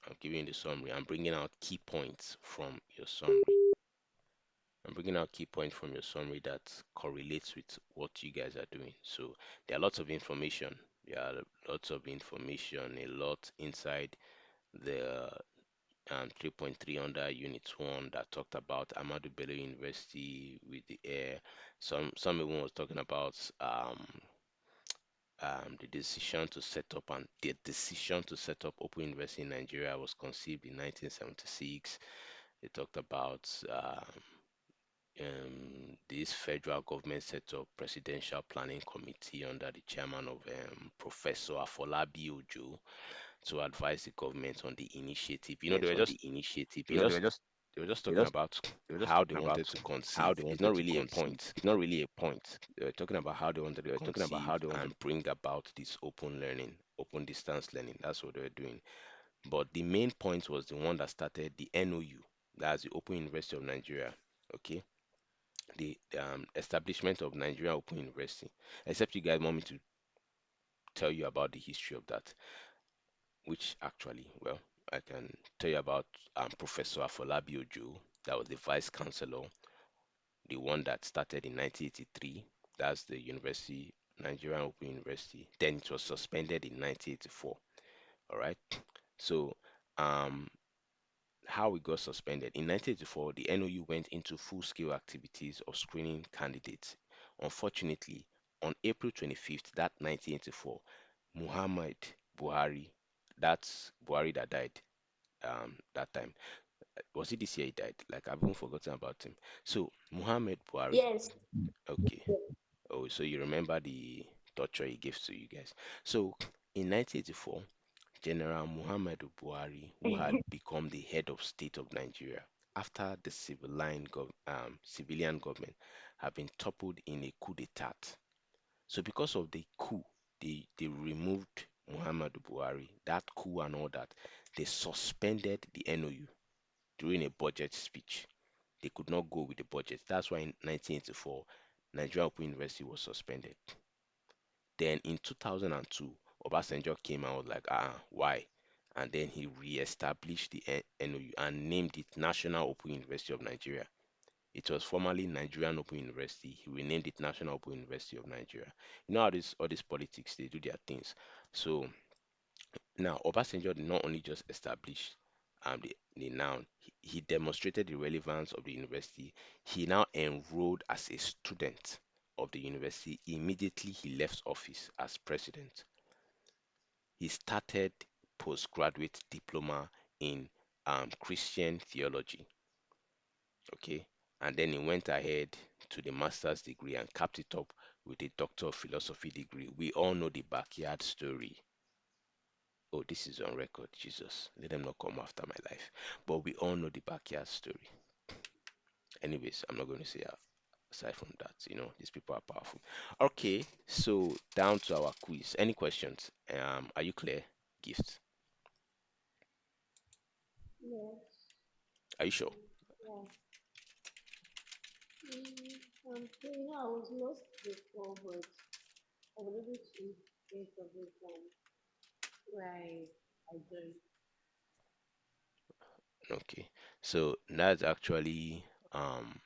A: I'm giving you the summary. I'm bringing out key points from your summary. I'm bringing out key points from your summary that correlates with what you guys are doing. So there are lots of information. There are lots of information, a lot inside the 3.3 under Unit 1 that talked about Ahmadu Bello University with the air. Some even was talking about the decision to set up Open University in Nigeria was conceived in 1976. They talked about this federal government set up presidential planning committee under the chairman of Professor Afolabi Ojo to advise the government on the initiative. You know,
B: On the initiative.
A: they were just
B: They were
A: talking
B: just
A: about
B: they were just
A: how they
B: talking
A: wanted
B: about
A: to
B: how
A: conceive.
B: they
A: It's
B: wanted
A: not
B: to
A: really a
B: conceive.
A: point.
B: It's not really a point.
A: They were talking about how they wanted
B: They
A: to
B: were talking about how
A: conceive
B: they wanted.
A: and bring about this open learning, open distance learning. That's what they were doing. But the main point was the one that started the NOU, that's the Open University of Nigeria. Okay, the establishment of Nigeria Open University. Except you guys want me to tell you about the history of that, which actually, well, I can tell you about Professor Afolabi Ojo, that was the vice chancellor, the one that started in 1983. That's the university, Nigerian Open University. Then it was suspended in 1984. All right. So, um, how it got suspended. In 1984, the NOU went into full-scale activities of screening candidates. Unfortunately, on April 25th, that 1984, Muhammad Buhari, that's Buhari that died that time. Was it this year he died? Like I've even forgotten about him. So Muhammad Buhari,
C: Yes.
A: okay. Oh, so you remember the torture he gave to you guys. So in 1984, General Muhammadu Buhari, who had become the head of state of Nigeria after the civilian government had been toppled in a coup d'etat. So because of the coup, they removed Muhammadu Buhari, that coup and all that, they suspended the NOU during a budget speech. They could not go with the budget. That's why in 1984, Nigeria Open University was suspended. Then in 2002, Obasanjo came out like, why? And then he re-established the NOU and named it National Open University of Nigeria. It was formerly Nigerian Open University. He renamed it National Open University of Nigeria. You know how this all these politics they do their things. So now Obasanjo did not only just establish the noun, he demonstrated the relevance of the university. He now enrolled as a student of the university immediately he left office as president. He started postgraduate diploma in Christian theology, okay, and then he went ahead to the master's degree and capped it up with a doctor of philosophy degree. We all know the backyard story. Oh, this is on record, Jesus. Let them not come after my life. But we all know the backyard story. Anyways, I'm not going to say aside from that, these people are powerful. Okay, so down to our quiz. Any questions? Are you clear? Gift.
C: Yes.
A: Are you sure?
C: Yeah. So I was lost before, but I was able to get everything right. I do.
A: Okay. So um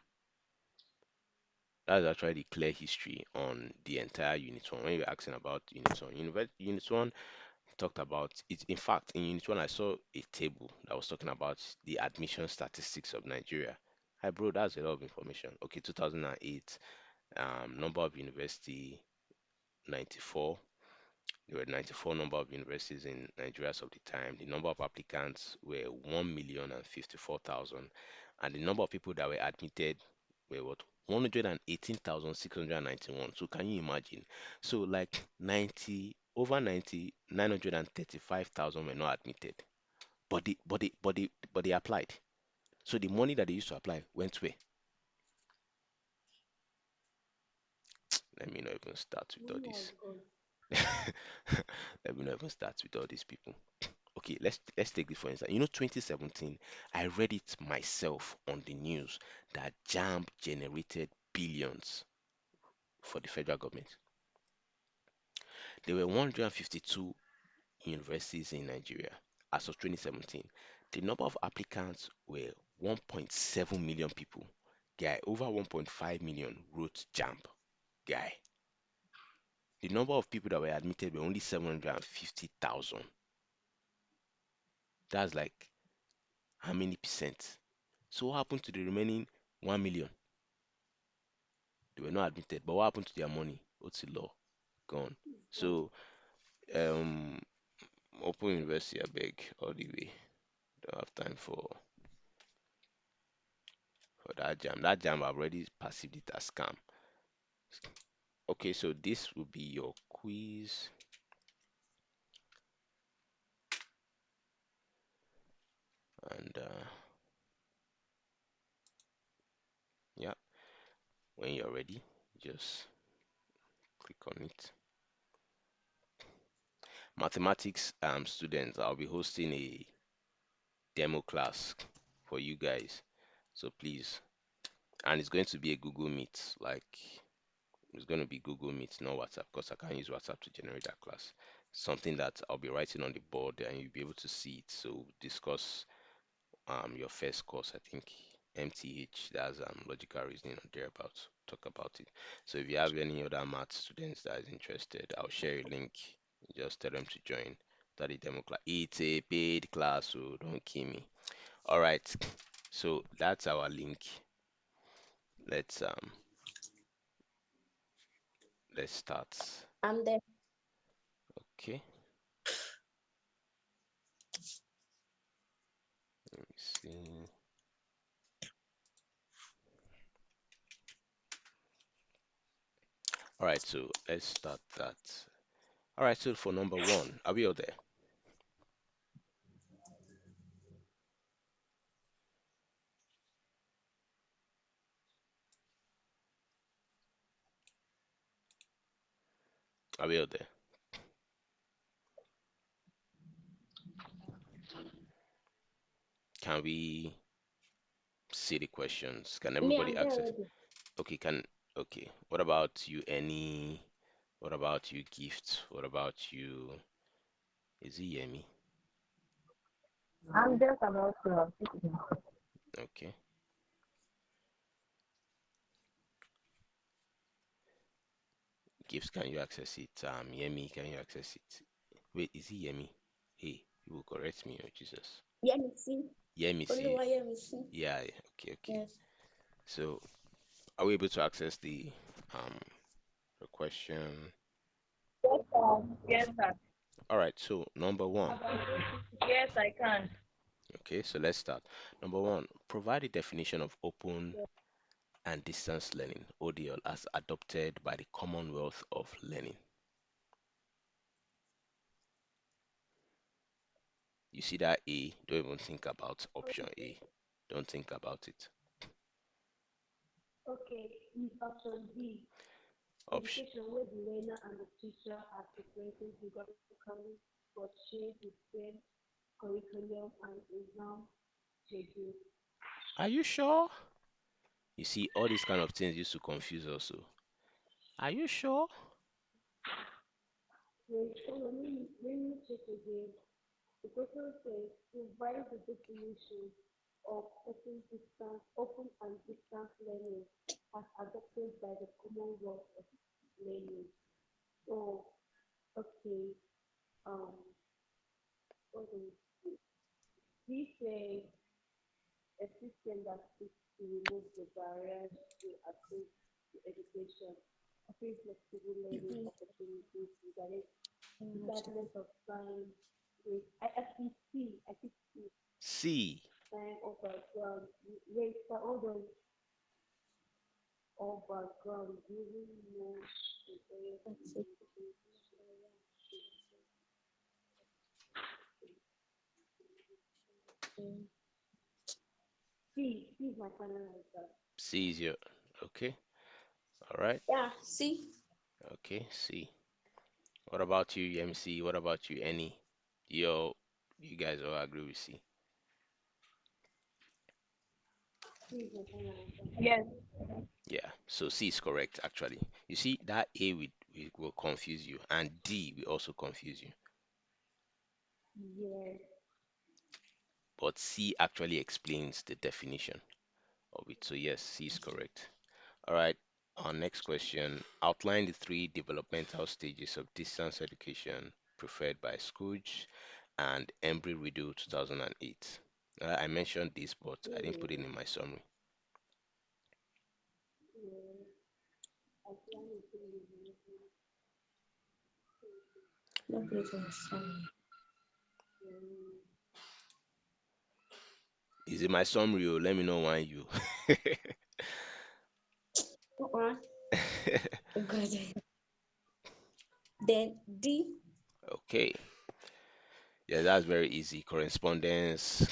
A: that's actually the clear history on the entire Unit 1. When you're asking about Unit 1, Unit 1 talked about it. In fact, in Unit 1, I saw a table that was talking about the admission statistics of Nigeria. Hi, bro, that's a lot of information. Okay, 2008, number of university 94. There were 94 number of universities in Nigeria as of the time. The number of applicants were 1,054,000, and the number of people that were admitted were what 118,691. So can you imagine? So like 935,000 were not admitted, but they applied. So the money that they used to apply went where? Let me not even start with all
C: Money has
A: this.
C: gone.
A: Let me not even start with all these people. Okay, let's take this for instance. 2017, I read it myself on the news that JAMB generated billions for the federal government. There were 152 universities in Nigeria as of 2017. The number of applicants were 1.7 million people. Guy, over 1.5 million wrote JAMB. Guy, the number of people that were admitted were only 750,000. That's like how many percent? So what happened to the remaining 1 million? They were not admitted, but what happened to their money? What's the law? Gone.
C: So,
A: So, um, Open University, I beg, all the way. Don't have time for that jam. That jam, I've already perceived it as scam. Okay, so this will be your quiz, and yeah, when you're ready, just click on it. Mathematics students, I'll be hosting a demo class for you guys. So please, and it's going to be a Google Meet. Like it's going to be Google Meet, not WhatsApp, because I can't use WhatsApp to generate that class. Something that I'll be writing on the board and you'll be able to see it. So discuss your first course, I think MTH, that's logical reasoning or thereabouts. Talk about it. So if you have any other math students that is interested, I'll share a link. Just tell them to join study demo class. It's a paid class, so don't kill me. All right. So that's our link. Let's let's start.
B: I'm there.
A: Okay. Let me see. All right. So let's start that. All right. So for number one, are we all there? Are we all there? Can we see the questions? Can
B: Me,
A: everybody
B: I'm there
A: access?
B: already.
A: Okay, okay. What about you, Any? What about you, Gift? What about you? Is it Yemi?
B: I'm just about to
A: Okay. Gift, can you access it? Yemi, can you access it? Wait, is it Yemi? Hey, you will correct me, oh Jesus.
B: Yeah, me see.
A: Yemi,
B: Only
A: see.
B: one yeah, me see.
A: Yeah, yeah. Okay, okay.
B: Yes.
A: So, are we able to access um the question?
B: Yes, yes, sir.
A: All right. So, number one.
B: Yes, I can.
A: Okay, so let's start. Number one, provide a definition of open and distance learning, ODL, as adopted by the Commonwealth of Learning. You see that A, don't even think about option A. Don't think about it.
C: okay, is option D.
A: Option
C: Education where the learner and the teacher are separated geographically but share the same curriculum and exam schedule.
A: Are you sure? You see, all these kind of things used to confuse us. So, are you sure?
C: Wait, let me check again. The question says provide the definition of open and distance learning as adopted by the Commonwealth of Learning. So, okay, um, what is this a system that seeks to remove the barriers to access to education, offering flexible learning opportunities regardless of time, race. I think C, I think C,
A: C.
C: time or background, race, hold on, or background, using no employer
B: That's it.
C: C is my final answer.
A: C is your. Okay. All right.
B: Yeah, see.
A: Okay. C. What about you, MC? What about you, Any? Yo, you guys all agree with C?
C: C is my final answer.
B: Yes.
A: Yeah, so C is correct actually. You see, that A will confuse you, and D will also confuse you.
C: Yes.
A: But C actually explains the definition of it. So yes, C is correct. All right. Our next question. Outline the three developmental stages of distance education preferred by Scrooge and Embry-Riddle 2008. I mentioned this, but I didn't put it in my summary.
C: Yeah, I plan it to be
B: No, it was,
C: um,
A: Is it my summary? Oh, let me know when you.
B: uh-uh. God. Then D.
A: Okay. Yeah, that's very easy. Correspondence,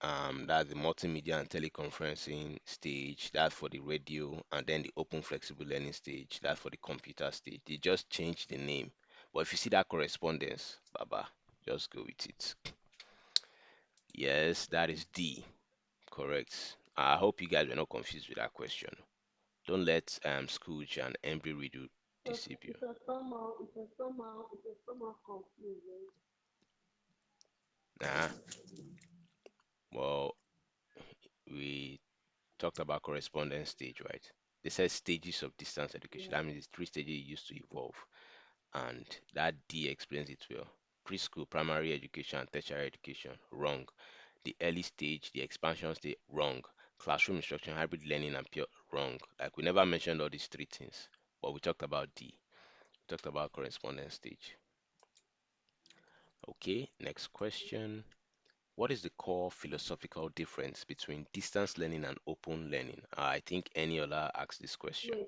A: that's the multimedia and teleconferencing stage. That's for the radio, and then the open flexible learning stage. That's for the computer stage. They just changed the name. But if you see that correspondence, Baba, just go with it. Yes, that is D. Correct. I hope you guys were not confused with that question. Don't let Scrooge and Embry Riddle
C: so
A: deceive you.
C: it was somehow confusing.
A: Nah, well, we talked about correspondence stage, right? They said stages of distance education.
C: Yeah,
A: That means it's three stages you used to evolve. And that D explains it well. Preschool, primary education, and tertiary education, wrong. The early stage, the expansion stage, wrong. Classroom instruction, hybrid learning, and pure, wrong. Like we never mentioned all these three things, but we talked about D. We talked about correspondence stage. Okay, next question. What is the core philosophical difference between distance learning and open learning? I think Eniola asked this question.
C: wait,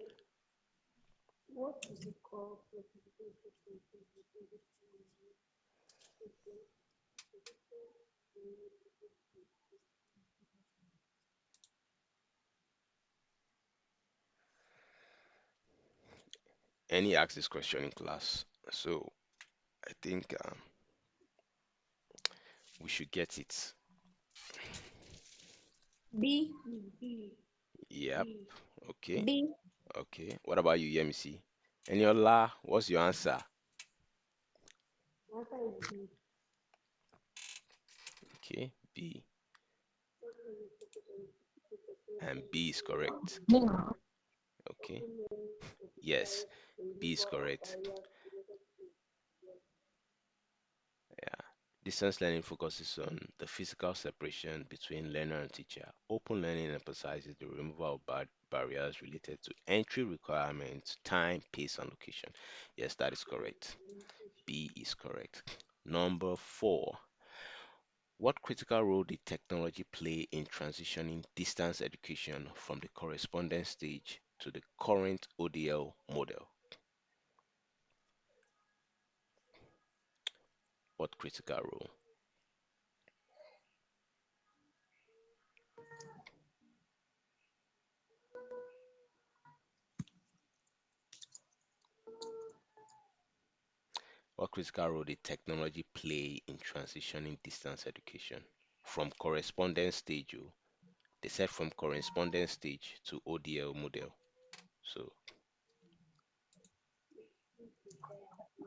C: what is it called?
A: Any asked this question in class, so I think we should get it.
B: B.
C: B,
A: Yep.
C: B.
A: Okay.
B: B.
A: Okay. What about you, Yemisi? Eniola, what's your answer?
C: Answer is B.
A: Okay. B. And B is correct. Okay.
C: Open learning
A: Yes,
C: emphasizes a
A: B is
C: number of
A: correct.
C: areas related to
A: Yeah. Distance learning focuses on the physical separation between learner and teacher. Open learning emphasizes the removal of barriers related to entry requirements, time, pace, and location. Yes, that is correct. B is correct. Number four. What critical role did technology play in transitioning distance education from the correspondence stage to the current ODL model? What critical role? What critical role did technology play in transitioning distance education from correspondence stage? Oh, they said from correspondence stage to ODL model. So,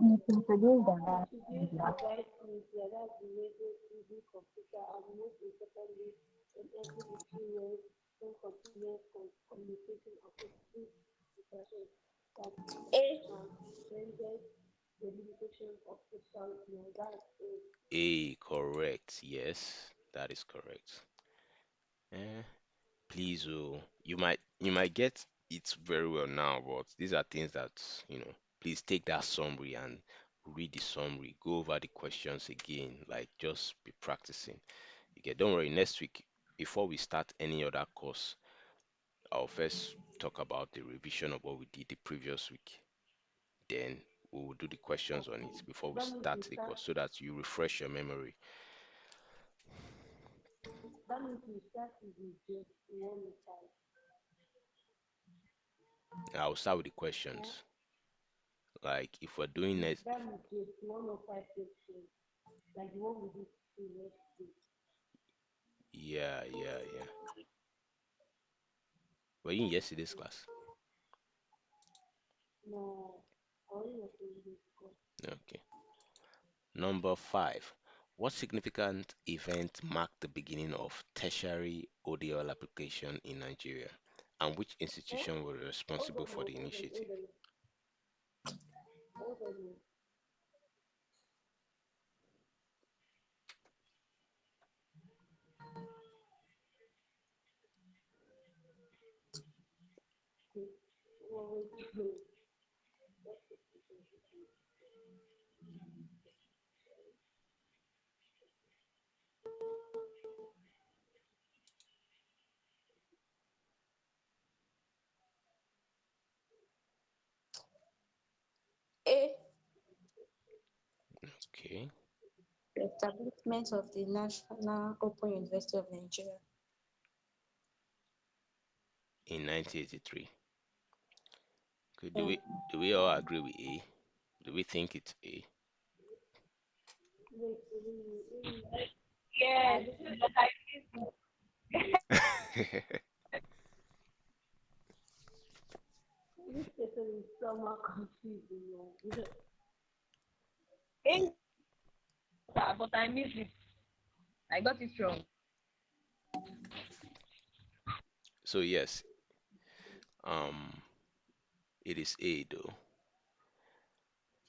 B: It introduced
C: introduce
B: the
C: device media, that's the radio, TV, computer, and most importantly, enable the two ways when continuous communication across two devices that
B: A.
C: transcended the limitations of social media. That's it.
A: A correct. Yes, that is correct. Eh, please, oh, you might get it very well now, but these are things that, please take that summary and read the summary. Go over the questions again. Like just be practicing. Okay, don't worry. Next week, before we start any other course, I'll first talk about the revision of what we did the previous week. Then we will do the questions on it before we
C: That means
A: start
C: we
A: the
C: start.
A: course so that you refresh your memory.
C: That means we start with the just one side.
A: I'll start with the
C: Yeah.
A: questions. Like if we're doing it,
C: That means just 105 section, like the one we did previously.
A: yeah, yeah, yeah. Were you in yesterday's class?
C: No, I only was in this course.
A: Okay. Number five. What significant event marked the beginning of tertiary ODL application in Nigeria? And which
C: Eh?
A: institution was
C: Hold
A: responsible
C: on,
A: for
C: oh,
A: the
C: hold on,
A: initiative?
C: hold on, hold on. Oh. Well, wait, A.
A: Okay,
C: The establishment of the National Open University of Nigeria.
A: in 1983. Okay,
C: Yeah.
A: do we all agree with A? Do we think it's A?
C: Wait, I
B: Yes,
C: don't.
B: but I think
C: This person is somehow confusing. You
B: it's but I missed it. I got it wrong.
A: So yes, um, it is A though.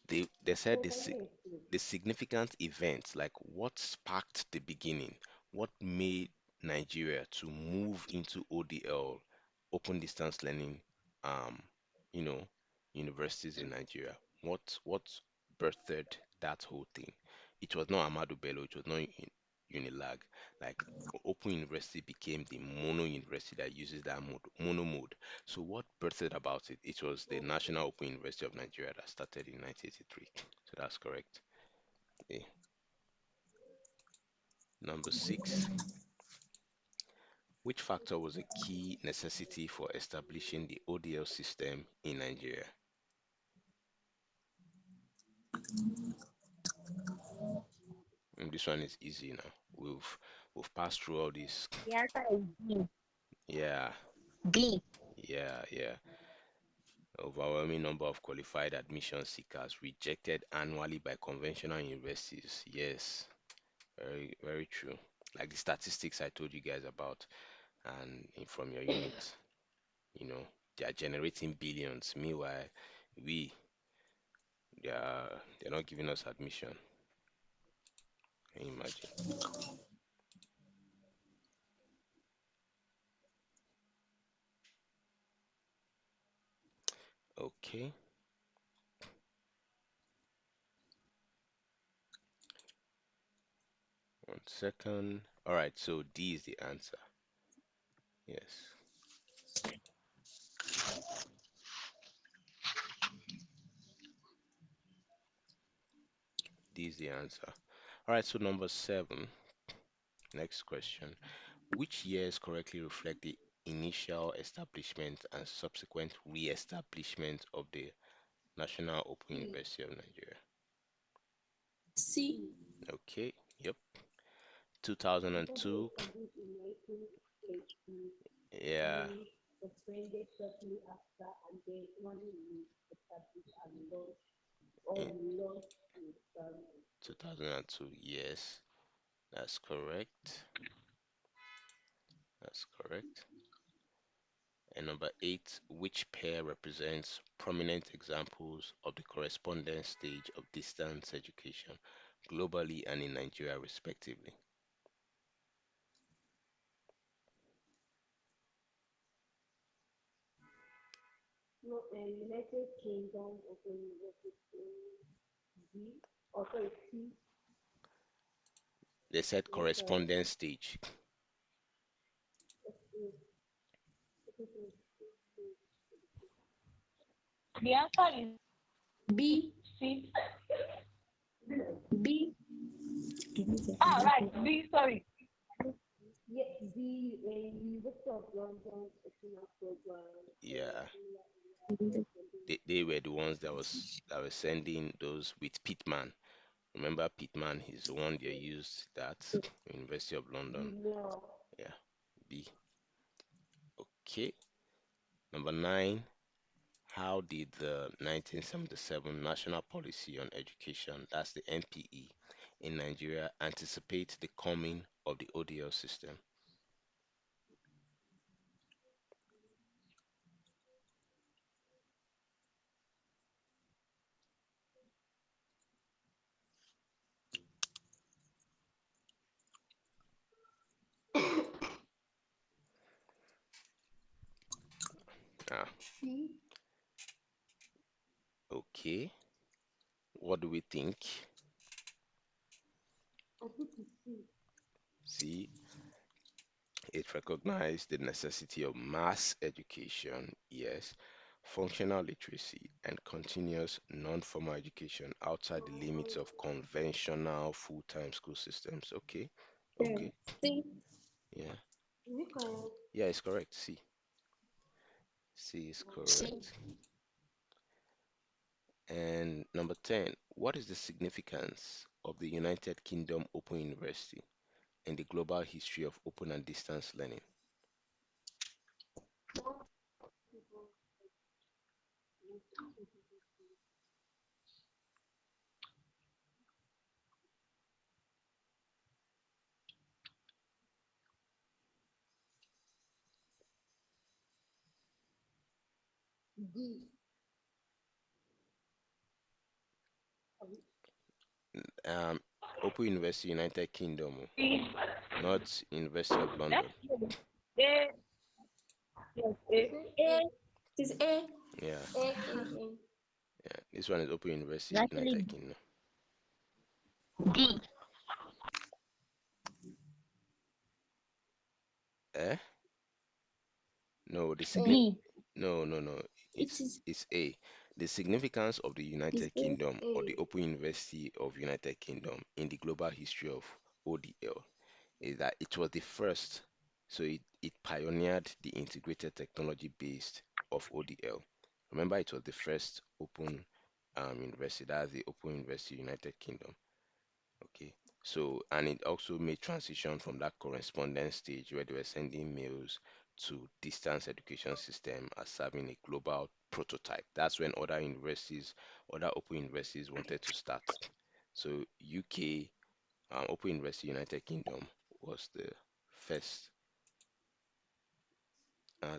A: They said
C: So can you explain?
A: the significant events, like what sparked the beginning, what made Nigeria to move into ODL, open distance learning, um, you know, universities in Nigeria. What birthed that whole thing? It was not Amadu Bello, it was not Unilag. Like Open University became the mono university that uses that mono mode. So what birthed about it? It was the National Open University of Nigeria that started in 1983. So that's correct. Eh. Number six, which factor was a key necessity for establishing the ODL system in Nigeria? This one is easy now. We've passed through all this.
B: The answer is B.
A: Yeah,
B: B.
A: yeah. Overwhelming number of qualified admission seekers rejected annually by conventional universities. Yes, very true. Like the statistics I told you guys about, and from your unit, they are generating billions. Meanwhile, we they're not giving us admission. Can you imagine? Okay, 1 second. All right, so D is the answer. Yes, D is the answer. All right, so number seven. Next question. Which years correctly reflect the initial establishment and subsequent re-establishment of the National Open
C: C.
A: University of Nigeria?
C: C.
A: Okay, yep.
C: Because it was
A: 2002.
C: established in 1980,
A: Yeah,
C: we suspended shortly after, and then only we established and launched, or
A: in
C: we launched in 2000.
A: 2002. Yes, that's correct. That's correct. And number eight, which pair represents prominent examples of the correspondence stage of distance education globally and in Nigeria, respectively?
C: No, United Kingdom Open University B, or sorry, C,
A: They said
C: yes, sorry,
A: correspondence stage.
B: The answer is
C: B,
B: C.
C: B,
B: Ah, right. B. Sorry.
C: yes, B, University of London National Program for
A: Yeah,
C: Similar Area Correspondence.
A: they were the ones that were sending those with Pittman. Remember Pittman? He's the one they used that University of London.
C: No,
A: Yeah, B. Okay. Number nine. How did the 1977 National Policy on Education, that's the NPE, in Nigeria anticipate the coming of the ODL system? Ah,
C: C.
A: okay. What do we think?
C: I think it's C.
A: See, it recognized the necessity of mass education, yes, functional literacy, and continuous non-formal education outside the limits of conventional full-time school systems. Okay,
C: Then
A: okay,
B: See,
A: yeah,
C: is it correct?
A: yeah, it's correct. C, C is
B: see,
A: correct. And number 10, what is the significance of the United Kingdom Open University in the global history of open and distance learning?
C: D.
A: Um, Open University, United Kingdom, oh,
B: see.
A: not University of
B: That's
A: London.
B: true. A, yes,
C: You
B: A.
C: say
B: A.
C: A.
B: It is A.
A: Yeah,
C: A. A. A.
A: yeah. This one is Open
B: It's
A: University,
B: actually
A: United Kingdom.
B: D.
A: Eh? No, the
C: A.
A: signi
B: D.
A: no, no, no.
B: It
A: It's
B: is
A: it's A. The significance of the
B: is
A: United
B: A.
A: Kingdom or the
C: A.
A: Open University of United Kingdom in the global history of ODL is that it was the first, so it pioneered the integrated technology based of ODL. Remember, it was the first open university, that's the Open University United Kingdom. Okay. So, and it also made transition from that correspondence stage where they were sending mails to distance education system as serving a global prototype. That's when other universities, other open universities wanted to start. So UK, Open University United Kingdom was the first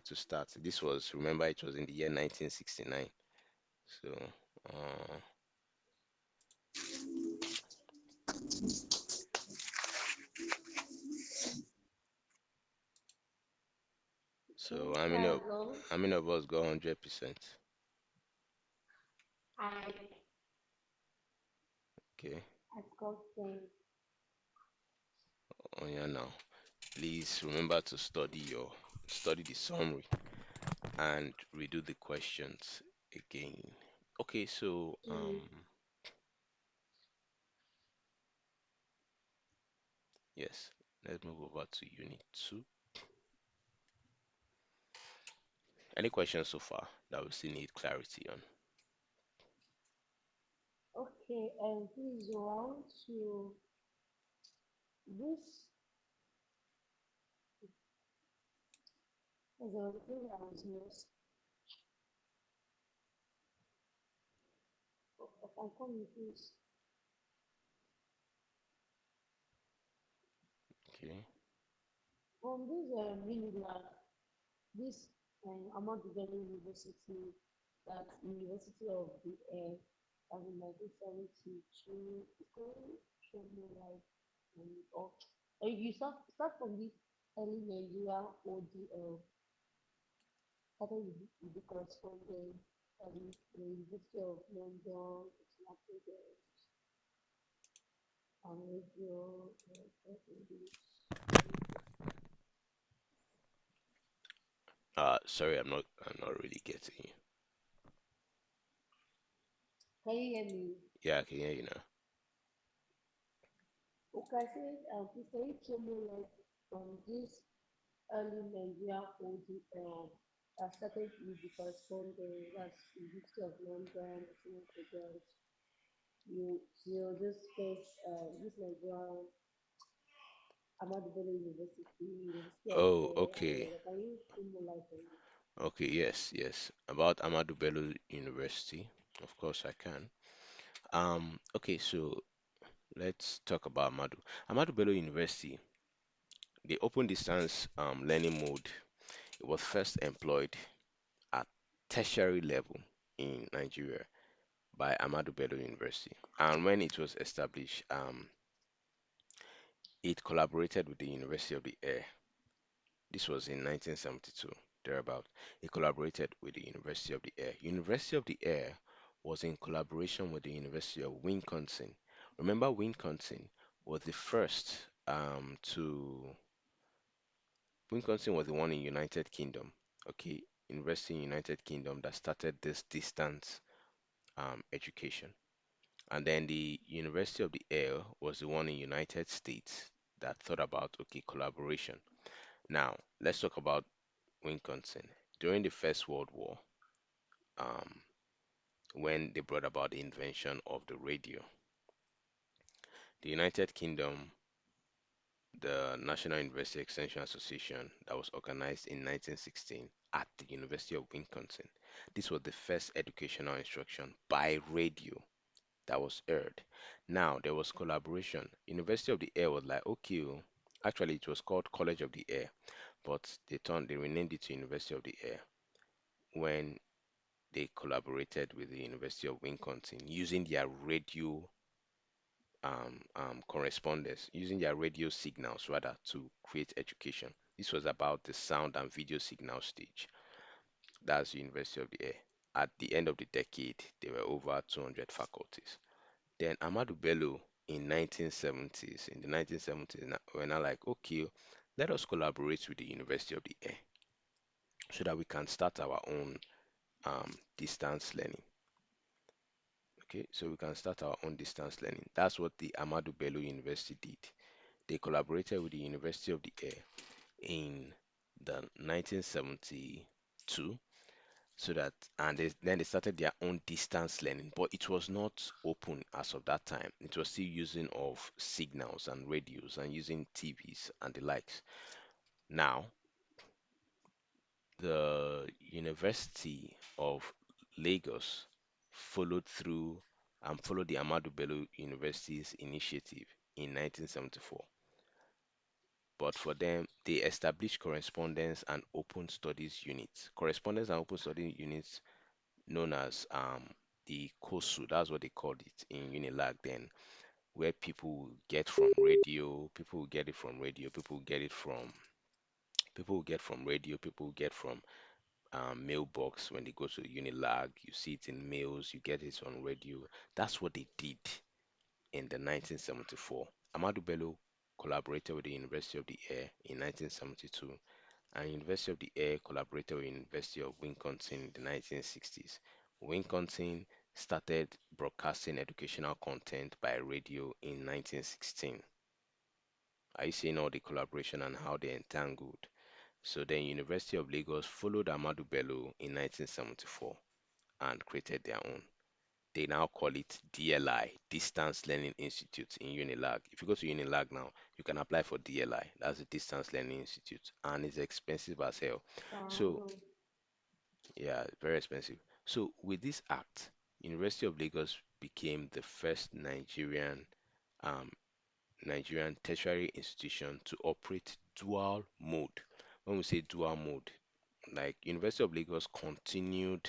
A: to start. This was, remember, it was in the year 1969. So, uh,
C: Okay.
A: so
C: Hello.
A: how many of us got 100%?
C: I
A: Okay.
C: I got 10.
A: Oh yeah, now. Please remember to study the summary and redo the questions again. Okay, so
C: Mm.
A: yes, let's move over to unit 2. Any questions so far that we still need clarity on?
C: Okay. Please, you want to this is a thing I was lost. I come with this.
A: Okay.
C: From this reading that this Ahmadu Bello University, that University of the Air, as in 1972, it's going to show me like or you start from this early Nigeria ODL, started with the correspondence and the University of London, International and radio, English.
A: Sorry, I'm not really getting you.
C: Can you hear me?
A: Yeah, I can hear you now.
C: Okay, I said, please can you show me like from this early Nigeria ODL that started with the correspondence, that's University of London, International you this first this Nigerian Ahmadu Bello University, University of
A: Oh,
C: Air, and
A: okay.
C: can you put more light on it?
A: Okay, yes, yes. About Ahmadu Bello University. Of course I can. Okay, so let's talk about Amadu. Amadu Bello University, the open distance learning mode, it was first employed at tertiary level in Nigeria by Amadu Bello University. And when it was established, it collaborated with the University of the Air. This was in 1972, thereabout. It collaborated with the University of the Air. University of the Air was in collaboration with the University of Wisconsin. Remember, Wisconsin was the first Wisconsin was the one in United Kingdom, okay, University in United Kingdom that started this distance education. And then the University of the Air was the one in United States that thought about okay collaboration. Now let's talk about Wisconsin. During the First World War, um, when they brought about the invention of the radio, the United Kingdom, the National University Extension Association that was organized in 1916 at the University of Wisconsin. This was the first educational instruction by radio that was aired. Now there was collaboration. University of the Air was like, okay, actually it was called College of the Air, but they renamed it to University of the Air when they collaborated with the University of Wisconsin using their radio correspondence, using their radio signals rather to create education. This was about the sound and video signal stage. That's the University of the Air. At the end of the decade, there were over 200 faculties. Then Ahmadu Bello in 1970s, in the 1970s, we're now like, okay, let us collaborate with the University of the Air so that we can start our own distance learning. Okay, so we can start our own distance learning. That's what the Ahmadu Bello University did. They collaborated with the University of the Air in the 1972 so that then they started their own distance learning, but it was not open as of that time. It was still using of signals and radios and using TVs and the likes. Now the University of Lagos followed through and followed the Ahmadu Bello University's initiative in 1974. But for them, they established correspondence and open studies units. Correspondence and open study units known as the COSU, that's what they called it in Unilag then, where people get from radio, people get it from radio, people get from radio, people get from mailbox when they go to Unilag, you see it in mails, you get it on radio. That's what they did in the 1974. Amadu Bello collaborated with the University of the Air in 1972, and University of the Air collaborated with University of Wisconsin in the 1960s. Wisconsin started broadcasting educational content by radio in 1916. Are you seeing all the collaboration and how they entangled? So then University of Lagos followed Amadu Bello in 1974 and created their own. They now call it DLI, Distance Learning Institute in Unilag. If you go to Unilag now, you can apply for DLI. That's the Distance Learning Institute, and it's expensive as hell. So
C: Oh,
A: yeah, very expensive. So with this act, University of Lagos became the first um, Nigerian tertiary institution to operate dual mode. When we say dual mode, like University of Lagos continued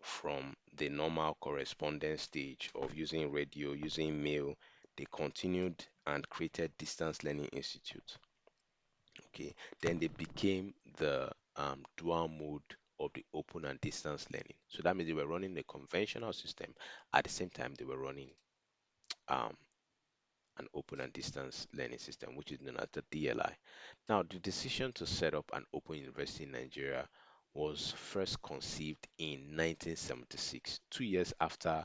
A: from the normal correspondence stage of using radio, using mail, they continued and created Distance Learning Institute. Okay, then they became the dual mode of the open and distance learning. So that means they were running the conventional system at the same time they were running um, an open and distance learning system, which is known as the DLI. Now, the decision to set up an open university in Nigeria was first conceived in 1976, 2 years after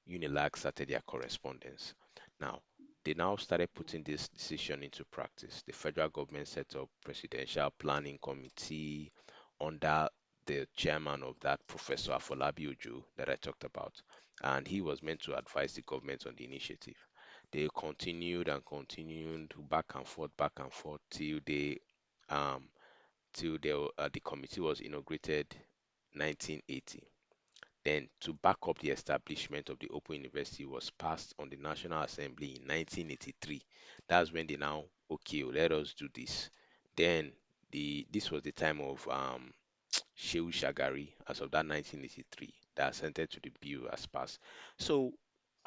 A: Unilag started their correspondence. Now, they now started putting this decision into practice. The federal government set up presidential planning committee under the chairman of that, Professor Afolabi Ojo, that I talked about, and he was meant to advise the government on the initiative. They continued and continued back and forth um, till the committee was inaugurated 1980. Then, to back up the establishment of the Open University, was passed on the National Assembly in 1983. That's when they now, okay, let us do this. Then, this was the time of Shehu Shagari, as of that 1983, that assented to the bill as passed. So,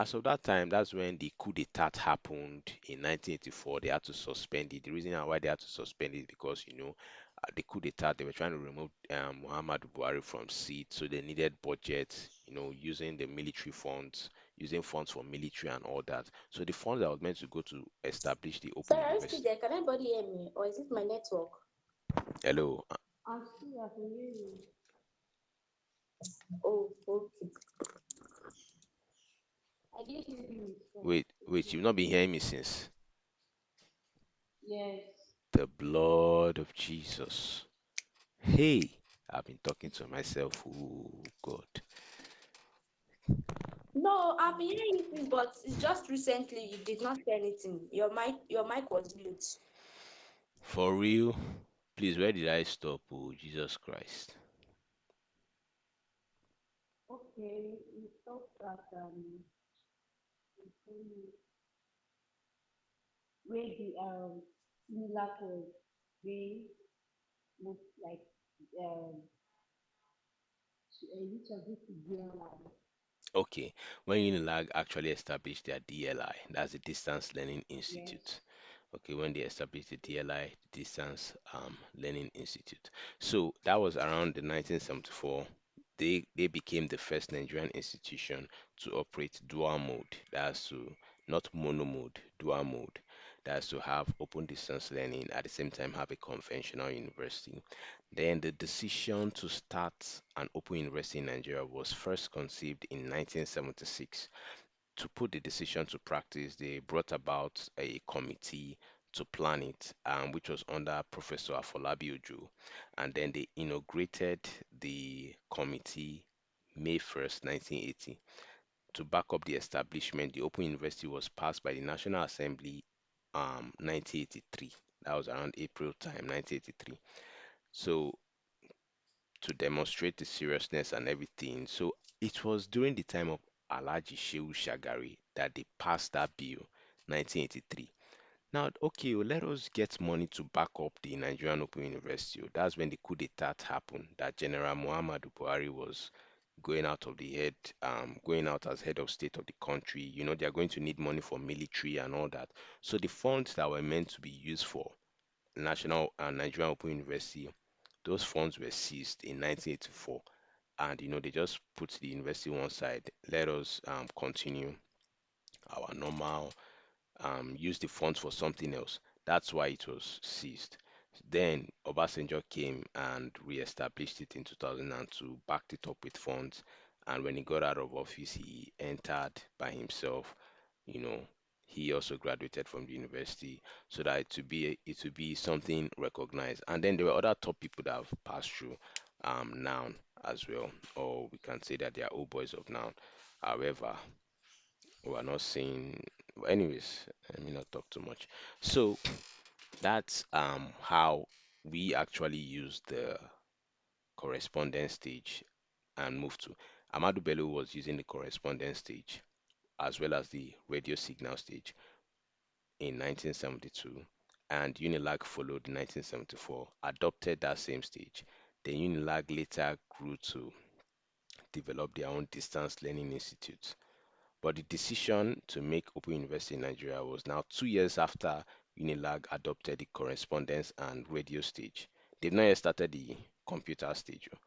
A: as of that time, that's when the coup d'etat happened in 1984. They had to suspend it. The reason why they had to suspend it is because, the coup d'etat, they were trying to remove Muhammadu Buhari from seat, so they needed budget, using the military funds, using funds for military and all that. So the funds that was meant to go to establish the Open
B: Sorry, are you still
A: University.
B: there? Can anybody hear me? Or is it my network?
A: Hello,
C: I'm still at the hearing.
B: Oh, okay.
C: I didn't hear you before.
A: wait, you've not been hearing me since.
C: Yes.
A: The blood of Jesus. Hey, I've been talking to myself. Oh God.
B: No, I'm hearing you, since, but it's just recently you did not say anything. Your mic was mute.
A: For real? Please, where did I stop? Oh, Jesus Christ.
C: Okay, we thought that where the similar was being most like which of this is real life.
A: Okay, when Unilag actually established their DLI, that's the Distance Learning
C: Yes.
A: Institute. Okay, when they established the DLI, Distance Learning Institute. So that was around the 1974. They became the first Nigerian institution to operate dual mode. That's to not mono mode, dual mode. That's to have open distance learning at the same time have a conventional university. Then the decision to start an open university in Nigeria was first conceived in 1976. To put the decision to practice, they brought about a committee to plan it, which was under Professor Afolabi Ojo, and then they inaugurated the committee May 1st, 1980. To back up the establishment, the Open University was passed by the National Assembly 1983. That was around April time, 1983. So to demonstrate the seriousness and everything. So it was during the time of Alhaji Shehu Shagari that they passed that bill, 1983. Now, okay, let us get money to back up the Nigerian Open University. That's when the coup d'etat happened, that General Muhammadu Buhari was going out as head of state of the country. They are going to need money for military and all that. So the funds that were meant to be used for National Nigerian Open University, those funds were seized in 1984, and they just put the university one side. Let us continue our normal, use the funds for something else. That's why it was seized. Then Obasanjo came and re-established it in 2002, backed it up with funds, and when he got out of office, he entered by himself. You know, he also graduated from the university, so that it would be something recognized. And then there were other top people that have passed through NOUN as well, or we can say that they are old boys of NOUN. However, we are not seeing. Anyways, let me not talk too much. So that's how we actually use the correspondence stage and move to. Amadu Bello was using the correspondence stage as well as the radio signal stage in 1972, and Unilag followed in 1974, adopted that same stage. Then Unilag later grew to develop their own distance learning institute. But the decision to make Open University in Nigeria was now 2 years after Unilag adopted the correspondence and radio stage. They've not yet started the computer stage. Oh.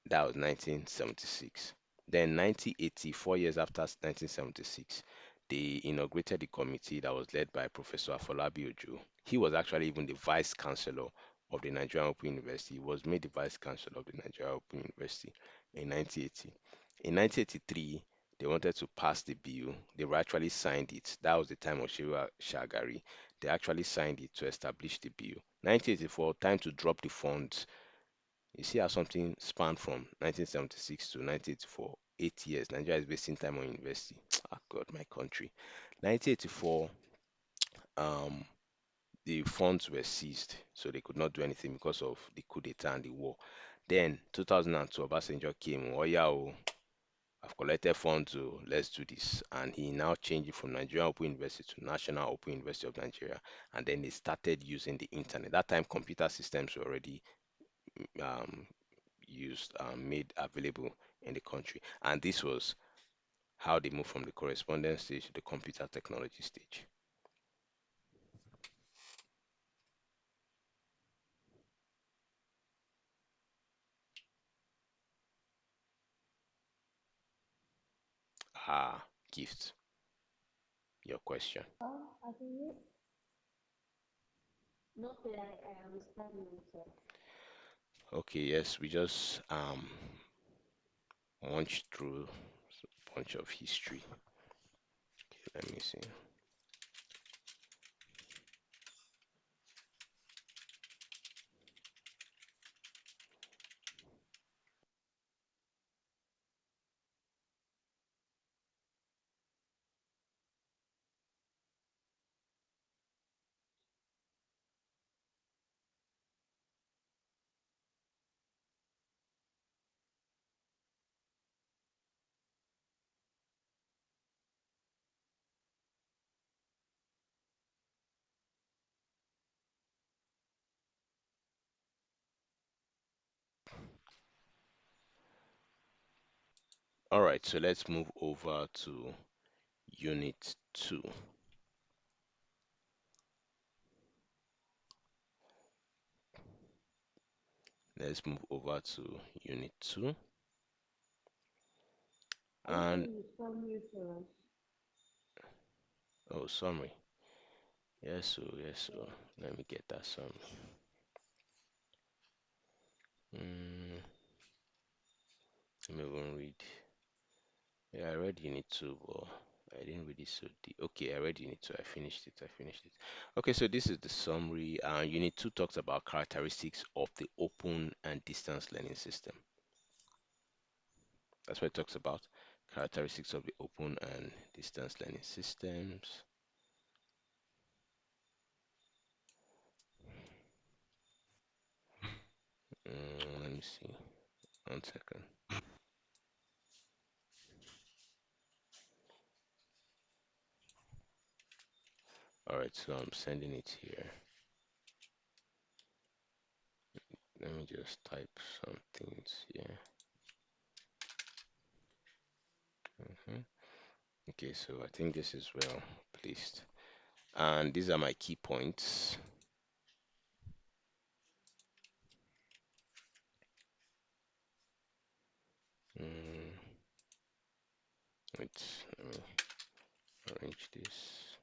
A: That was 1976. Then 1980, 4 years after 1976, they inaugurated the committee that was led by Professor Afolabi Ojo. He was actually even the vice chancellor of the Nigerian Open University. He was made the vice chancellor of the Nigerian Open University in 1980. In 1983, they wanted to pass the bill. They were actually signed it. That was the time of Shehu Shagari. They actually signed it to establish the bill. 1984, time to drop the funds. You see how something spanned from 1976 to 1984, 8 years. Nigeria is wasting time on university. Ah, God, my country. 1984, um, the funds were seized, so they could not do anything because of the coup d'etat and the war. Then 2002, Obasanjo came. Oh yeah, oh, I've collected funds, so let's do this. And he now changed it from Nigerian Open University to National Open University of Nigeria. And then they started using the internet. That time, computer systems were already um, used, made available in the country. And this was how they moved from the correspondence stage to the computer technology stage. Ah, gift, your question.
C: I think yes. Not that I understand myself.
A: Okay, yes, we just munched through a bunch of history. Let me see. All right, so let's move over to Unit 2. Let's move over to Unit 2.
C: Are you
A: And,
C: getting the summary for us?
A: oh, summary. Yes, so.
C: Yes.
A: Let me get that summary. Mm, let me even read. Yeah, I read Unit 2, but I didn't read it so deep. Okay, I read Unit 2. I finished it. Okay, so this is the summary. Unit 2 talks about characteristics of the open and distance learning system. That's what it talks about. Characteristics of the open and distance learning systems. Let me see. 1 second. All right, so I'm sending it here. Let me just type some things here. Mhm. Okay, so I think this is well placed. And these are my key points. Mm, let me arrange this.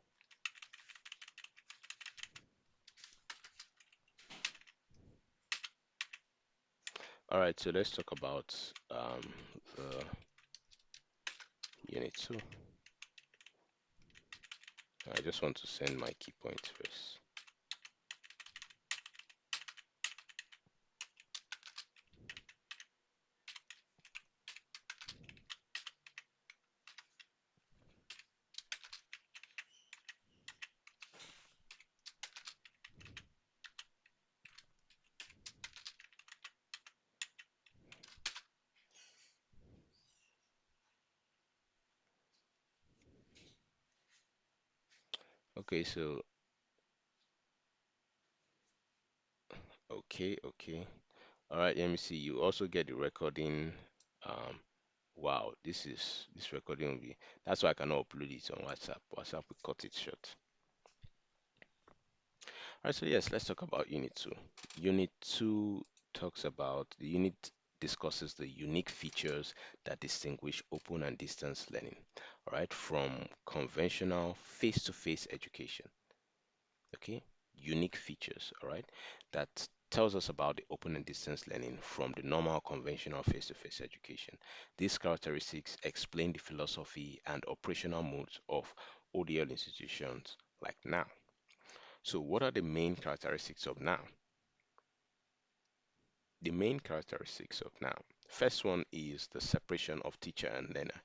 A: All right, so let's talk about the unit 2. I just want to send my key points first. Okay, so okay. All right, let me see. You also get the recording. Um, wow, this recording will be. That's why I cannot upload it on WhatsApp. WhatsApp will cut it short. All right, so yes, let's talk about Unit 2. Unit 2 talks about the unit discusses the unique features that distinguish open and distance learning, all right, from conventional face-to-face education. Okay, unique features, all right, that tells us about the open and distance learning from the normal conventional face-to-face education. These characteristics explain the philosophy and operational modes of ODL institutions like NOU. So what are the main characteristics of NOU? The main characteristics of NOU. First one is the separation of teacher and learner.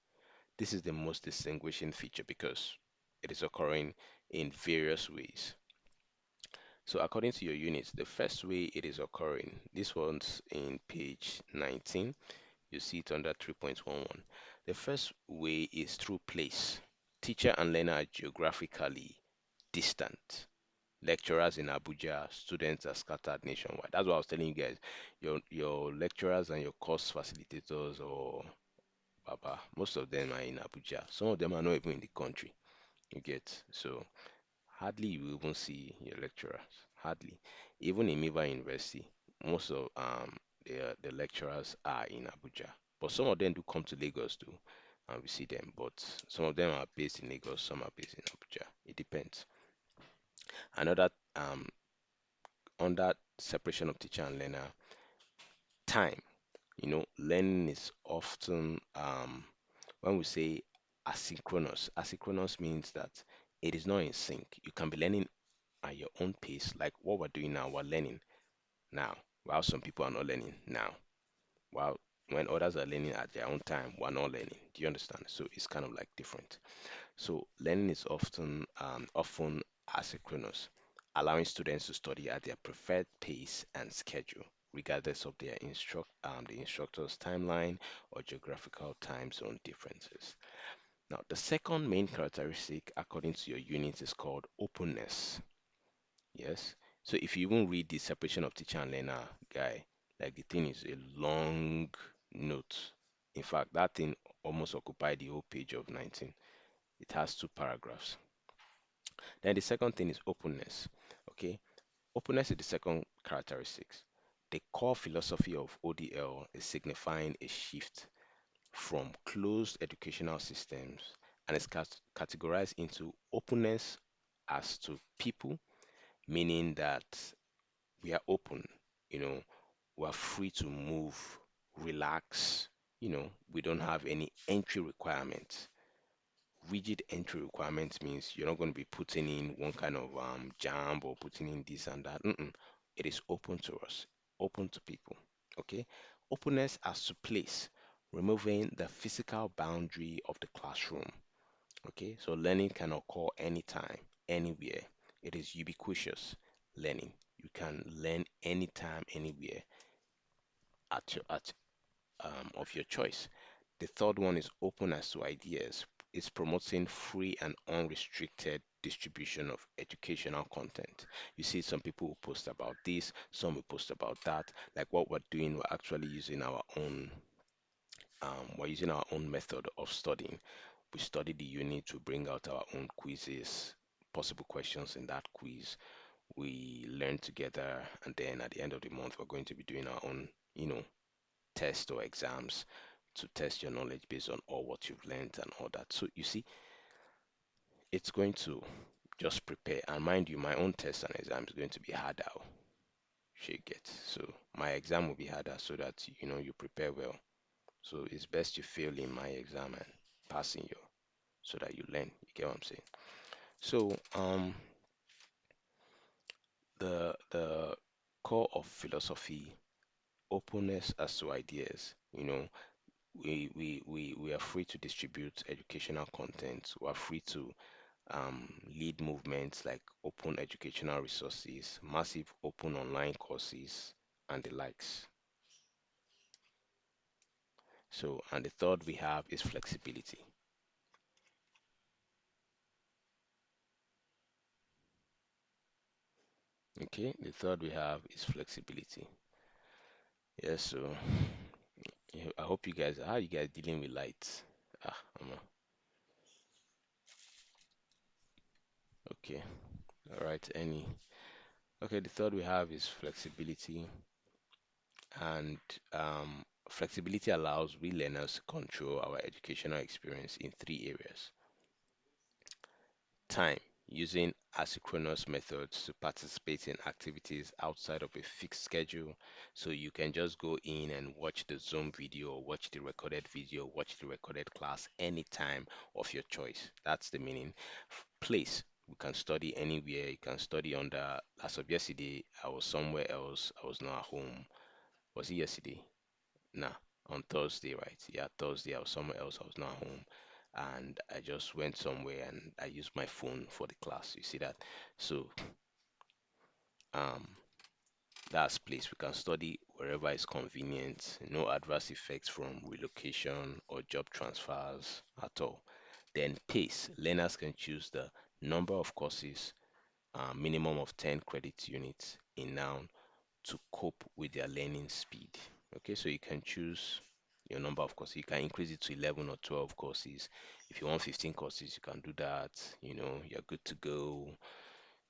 A: This is the most distinguishing feature because it is occurring in various ways. So according to your units, the first way it is occurring, this one's in page 19. You see it under 3.11. The first way is through place. Teacher and learner are geographically distant. Lecturers in Abuja, students are scattered nationwide. That's what I was telling you guys. Your lecturers and your course facilitators or Baba, most of them are in Abuja. Some of them are not even in the country. You get so hardly you will even see your lecturers. Hardly. Even in Miva University, most of the lecturers are in Abuja. But some of them do come to Lagos too, and we see them. But some of them are based in Lagos, some are based in Abuja. It depends. Another under separation of teacher and learner, time. Learning is often when we say asynchronous. Asynchronous means that it is not in sync. You can be learning at your own pace, like what we're doing now. We're learning now, while some people are not learning now. While when others are learning at their own time, we're not learning. Do you understand? So it's kind of like different. So learning is often asynchronous, allowing students to study at their preferred pace and schedule, regardless of the instructor's timeline or geographical time zone differences. Now, the second main characteristic, according to your unit, is called openness. Yes. So if you even read the separation of teacher and learner guy, like the thing is a long note. In fact, that thing almost occupied the whole page of 19. It has two paragraphs. Then the second thing is openness. Okay. Openness is the second characteristics. The core philosophy of ODL is signifying a shift from closed educational systems and is categorized into openness as to people, meaning that we are open, you know, we are free to move, relax, we don't have any entry requirements. Rigid entry requirements means you're not going to be putting in one kind of jam or putting in this and that. Mm-mm. It is open to us, open to people. Okay. Openness as to place, removing the physical boundary of the classroom. Okay. So learning can occur anytime, anywhere. It is ubiquitous learning. You can learn anytime, anywhere at of your choice. The third one is open as to ideas. It's promoting free and unrestricted distribution of educational content. You see, some people will post about this, some will post about that. Like what we're doing, we're using our own method of studying. We study the unit to bring out our own quizzes, possible questions in that quiz. We learn together, and then at the end of the month, we're going to be doing our own, you know, tests or exams to test your knowledge based on all what you've learned and all that. So you see, it's going to just prepare. And mind you, my own test and exam is going to be harder. She get so my exam will be harder so that you prepare well. So it's best you fail in my exam and pass in your so that you learn. You get what I'm saying? So the core of philosophy, openness as to ideas. We are free to distribute educational content. We are free to lead movements like open educational resources, massive open online courses, and the likes. So, and the third we have is flexibility. Okay, the third we have is flexibility. Yes, so yeah, I hope you guys, how you guys dealing with lights? Ah, okay, all right, any. Okay, the third we have is flexibility, and flexibility allows we learners to control our educational experience in three areas: time, using asynchronous methods to participate in activities outside of a fixed schedule. So you can just go in and watch the Zoom video, or watch the recorded video, watch the recorded class anytime of your choice. That's the meaning. Place, we can study anywhere. You can study under, as of yesterday, I was somewhere else. I was not at home. Was it yesterday? Nah, on Thursday, right? Yeah, Thursday I was somewhere else. I was not home, and I just went somewhere and I used my phone for the class. You see that? So, um, That's place. We can study wherever is convenient, no adverse effects from relocation or job transfers at all. Then pace. Learners can choose the number of courses, minimum of 10 credit units in noun to cope with their learning speed. Okay, so you can choose your number of courses. You can increase it to 11 or 12 courses. If you want 15 courses, you can do that. You're good to go.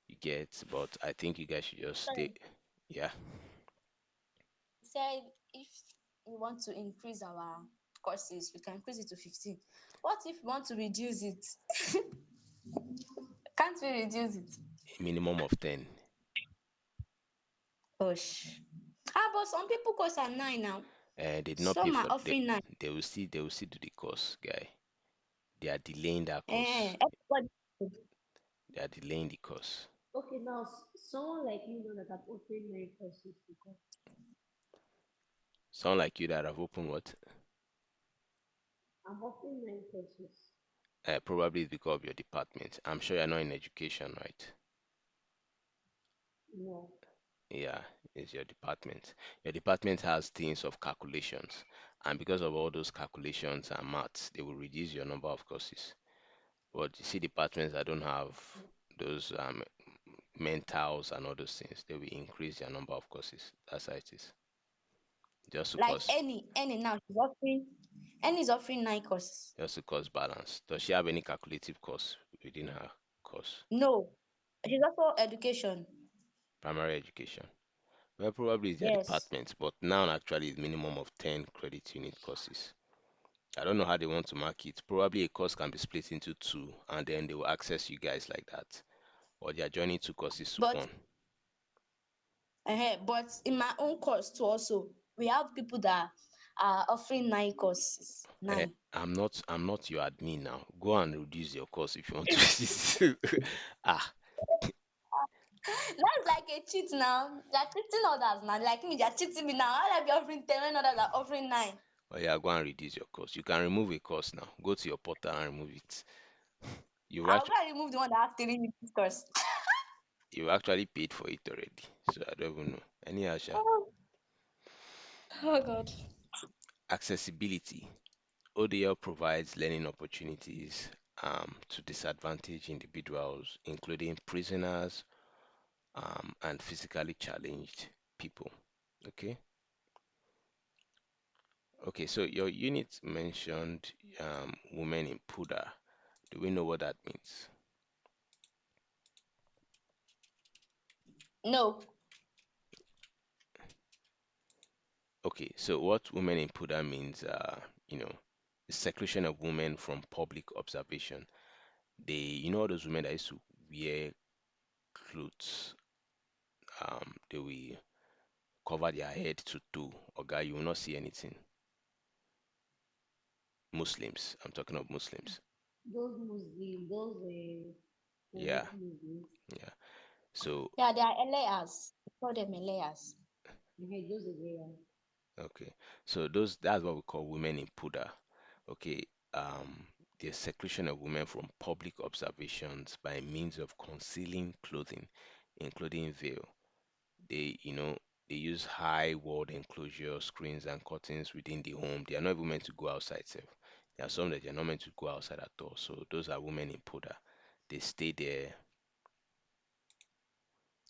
A: You get, but I think you guys should just stay.
D: Sorry,
A: Yeah,
D: you said if we want to increase our courses, we can increase it to 15. What if we want to reduce it? Can't we reduce it?
A: a minimum of 10.
D: Gosh. Ah, but some people course are 9 now.
A: And they did not pay
D: Some are
A: for
D: offering 9.
A: they will still do the course, guy. They are delaying that course.
D: Everybody.
A: They are delaying the course.
C: Okay, now someone like me know that I'm offering 9 courses because
A: Sound like you that have opened what?
C: I'm offering 9 courses.
A: Probably it's because of your department. I'm sure you're not in education, right?
C: No.
A: Yeah, it's your department. Your department has things of calculations, and because of all those calculations and maths, they will reduce your number of courses. But you see, departments that don't have those mentals and all those things, they will increase their number of courses. That's how it is. Just to
D: Like
A: cause,
D: any now any is offering 9 courses.
A: just to cause balance. Does she have any calculative course within her course?
D: No. It is also education.
A: Primary education. Well, probably it's their
D: Yes.
A: department, but now actually it's minimum of 10 credit unit courses. I don't know how they want to mark it. Probably a course can be split into two, and then they will access you guys like that. Or they are joining two courses to
D: But
A: one.
D: but in my own course too also, we have people that are offering 9 courses. 9.
A: I'm not your admin now. Go and reduce your course if you want to. Ah,
D: That's like a cheat now. They're cheating others now. Like me, they're cheating me now. How will I be offering 10 when others are offering 9?
A: oh yeah, go and reduce your course. You can remove a course now. Go to your portal and remove it. You've
D: I'll go
A: actually
D: and remove the one that has 3 units course.
A: you've actually paid for it already. So I don't even know. Anyhow, sha.
D: Oh, oh God.
A: Accessibility. ODL provides learning opportunities to disadvantaged individuals, including prisoners and physically challenged people. Okay. Okay. So your unit mentioned women in PUDA. Do we know what that means?
D: No.
A: Okay. So what women in PUDA means, the seclusion of women from public observation. All those women that used to wear clothes, they will cover their head to toe. Okay, you will not see anything. Muslims. I'm talking of Muslims.
C: Those Muslims, those
A: Yeah,
C: Muslims,
A: yeah. So,
D: Yeah, they are Elias. We call them Elias.
C: those areas.
A: okay. So that's what we call women in Puda. Okay. Um, the seclusion of women from public observations by means of concealing clothing, including veil. They use high walled enclosure, screens and curtains within the home. They are not even meant to go outside self. There are some that they are not meant to go outside at all. So those are women in Puda. They stay there,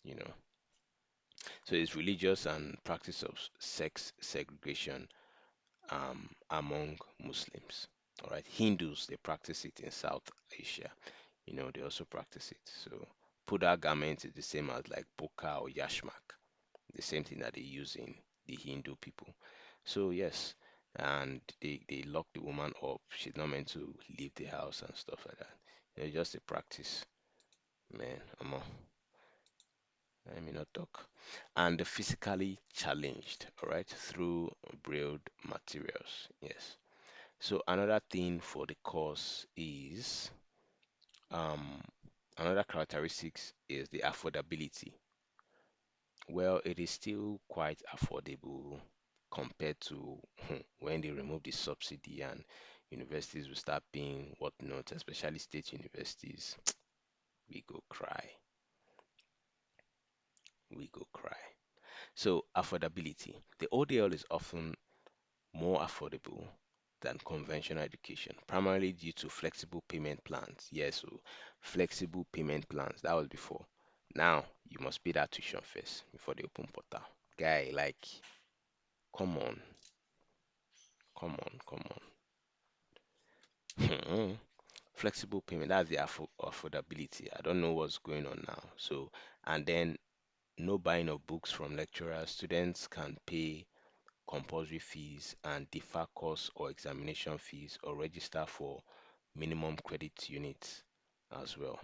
A: you know. So it's religious and practice of sex segregation among Muslims. All right, Hindus they practice it in South Asia. They also practice it. So Puda garment is the same as like burqa or yashmak, the same thing that they use in the Hindu people. So yes, and they lock the woman up. She's not meant to leave the house and stuff like that. Just a practice, man. Let me not talk. And the physically challenged, all right, through brailled materials. Yes. So another thing for the course is um another characteristics is the affordability. Well, it is still quite affordable compared to when they remove the subsidy and universities will start paying whatnot, especially state universities. We go cry. We go cry. So affordability. The ODL is often more affordable than conventional education, primarily due to flexible payment plans. Yes, so flexible payment plans. That was before. Now you must pay that tuition first before they open portal. Guy, like, come on, come on. Flexible payment. That's the affordability. I don't know what's going on now. So, and then no buying of books from lecturers. Students can pay compulsory fees and defer course or examination fees or register for minimum credit units as well.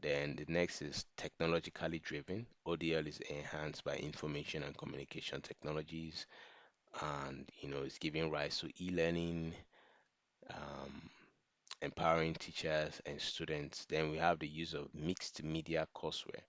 A: Then the next is technologically driven. ODL is enhanced by information and communication technologies, and it's giving rise to e-learning, um, empowering teachers and students. Then we have the use of mixed media courseware.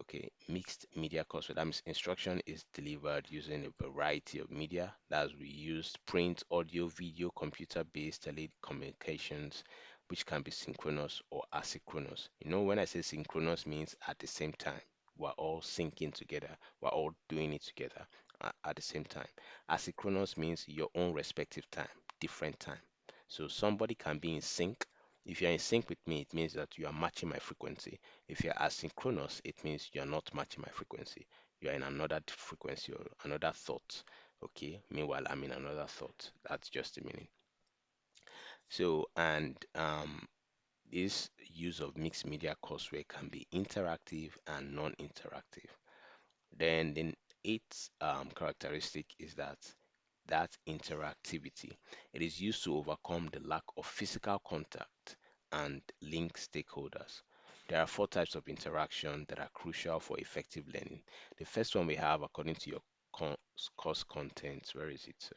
A: Okay, mixed media courseware. That means instruction is delivered using a variety of media. That's we use print, audio, video, computer-based telecommunications, which can be synchronous or asynchronous. When I say synchronous means at the same time. We're all syncing together. We're all doing it together at the same time. Asynchronous means your own respective time, different time. So somebody can be in sync. If you're in sync with me, it means that you are matching my frequency. If you're asynchronous, it means you're not matching my frequency. You're in another frequency or another thought. Okay. Meanwhile, I'm in another thought. That's just the meaning. So, and this use of mixed media courseware can be interactive and non-interactive. Then the eighth characteristic is that interactivity. It is used to overcome the lack of physical contact and link stakeholders. There are four types of interaction that are crucial for effective learning. The first one we have, according to your course content, where is it?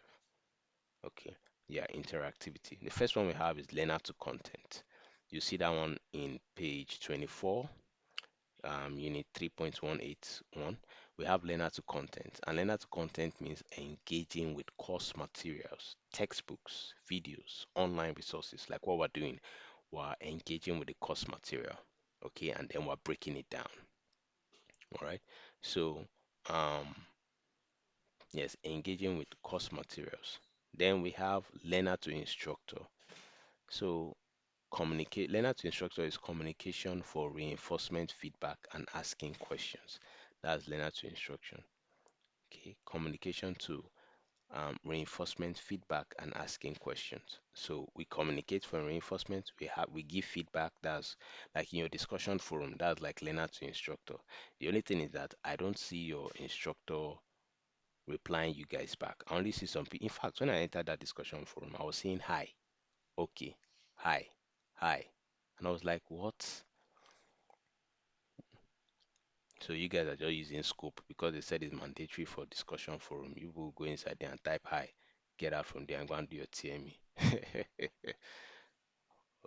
A: Okay, yeah, interactivity. The first one we have is learner to content. You see that one in page 24, unit 3.181. We have learner to content, and learner to content means engaging with course materials, textbooks, videos, online resources, like what we're doing. We're engaging with the course material, okay, and then we're breaking it down. All right. So, um, yes, engaging with course materials. Then we have learner to instructor. So, communicate learner to instructor is communication for reinforcement, feedback, and asking questions. That's learner to instruction. Okay, communication to reinforcement, feedback, and asking questions. So we communicate for reinforcement. We give feedback. That's like in your discussion forum. That's like learner to instructor. The only thing is that I don't see your instructor replying you guys back. I only see some people. In fact, when I entered that discussion forum, I was saying hi, okay, hi, hi, and I was like, what? So you guys are just using scope because they said it's mandatory for discussion forum. You will go inside there and type hi, get out from there and go and do your TME.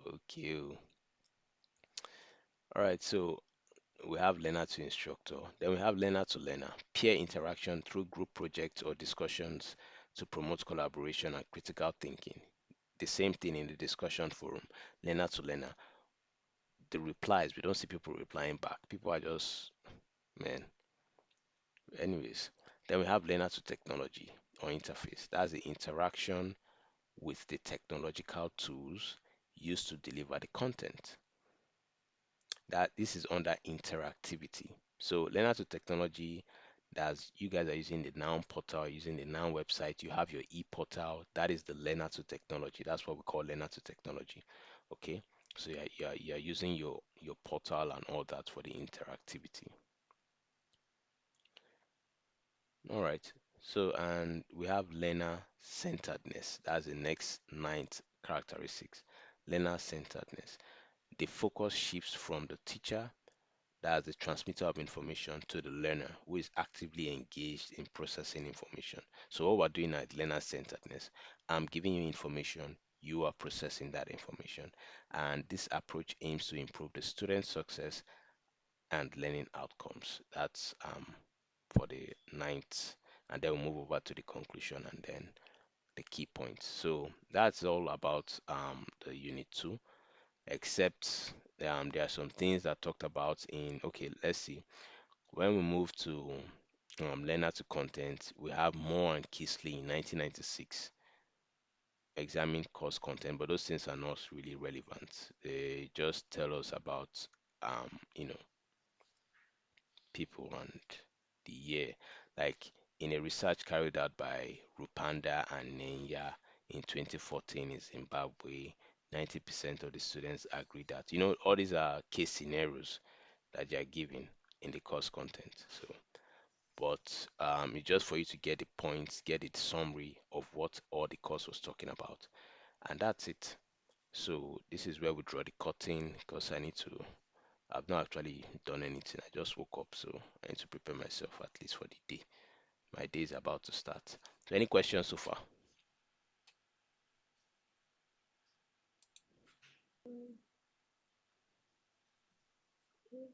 A: Okay. All right. So we have learner to instructor. Then we have learner to learner. Peer interaction through group projects or discussions to promote collaboration and critical thinking. The same thing in the discussion forum. Learner to learner. The replies, we don't see people replying back. People are just, man. Anyways, then we have learner to technology or interface. That's the interaction with the technological tools used to deliver the content. That this is under interactivity. So learner to technology, that's you guys are using the NOUN portal, using the NOUN website, you have your e-portal, that is the learner to technology. That's what we call learner to technology. Okay. So you're using your portal and all that for the interactivity. All right. So, and we have learner centeredness. That's the next ninth characteristics. Learner centeredness. The focus shifts from the teacher, that's the transmitter of information, to the learner who is actively engaged in processing information. So, what we're doing at learner centeredness, I'm giving you information, you are processing that information. And this approach aims to improve the student's success and learning outcomes. That's for the ninth, and then we'll move over to the conclusion and then the key points. So that's all about the unit two, except there are some things that talked about in, okay, let's see. When we move to learner to content. We have Moore and Kisley in 1996 examine course content, but those things are not really relevant. They just tell us about, um, you know, people and the year. Like in a research carried out by Rupanda and Nenya in 2014 in Zimbabwe, 90% of the students agree that, all these are case scenarios that they are given in the course content. So, but it's just for you to get the points, get the summary of what all the course was talking about, and that's it. So this is where we draw the curtain because I've not actually done anything. I just woke up, so I need to prepare myself at least for the day. My day is about to start. So any questions so far?
C: Mm, okay.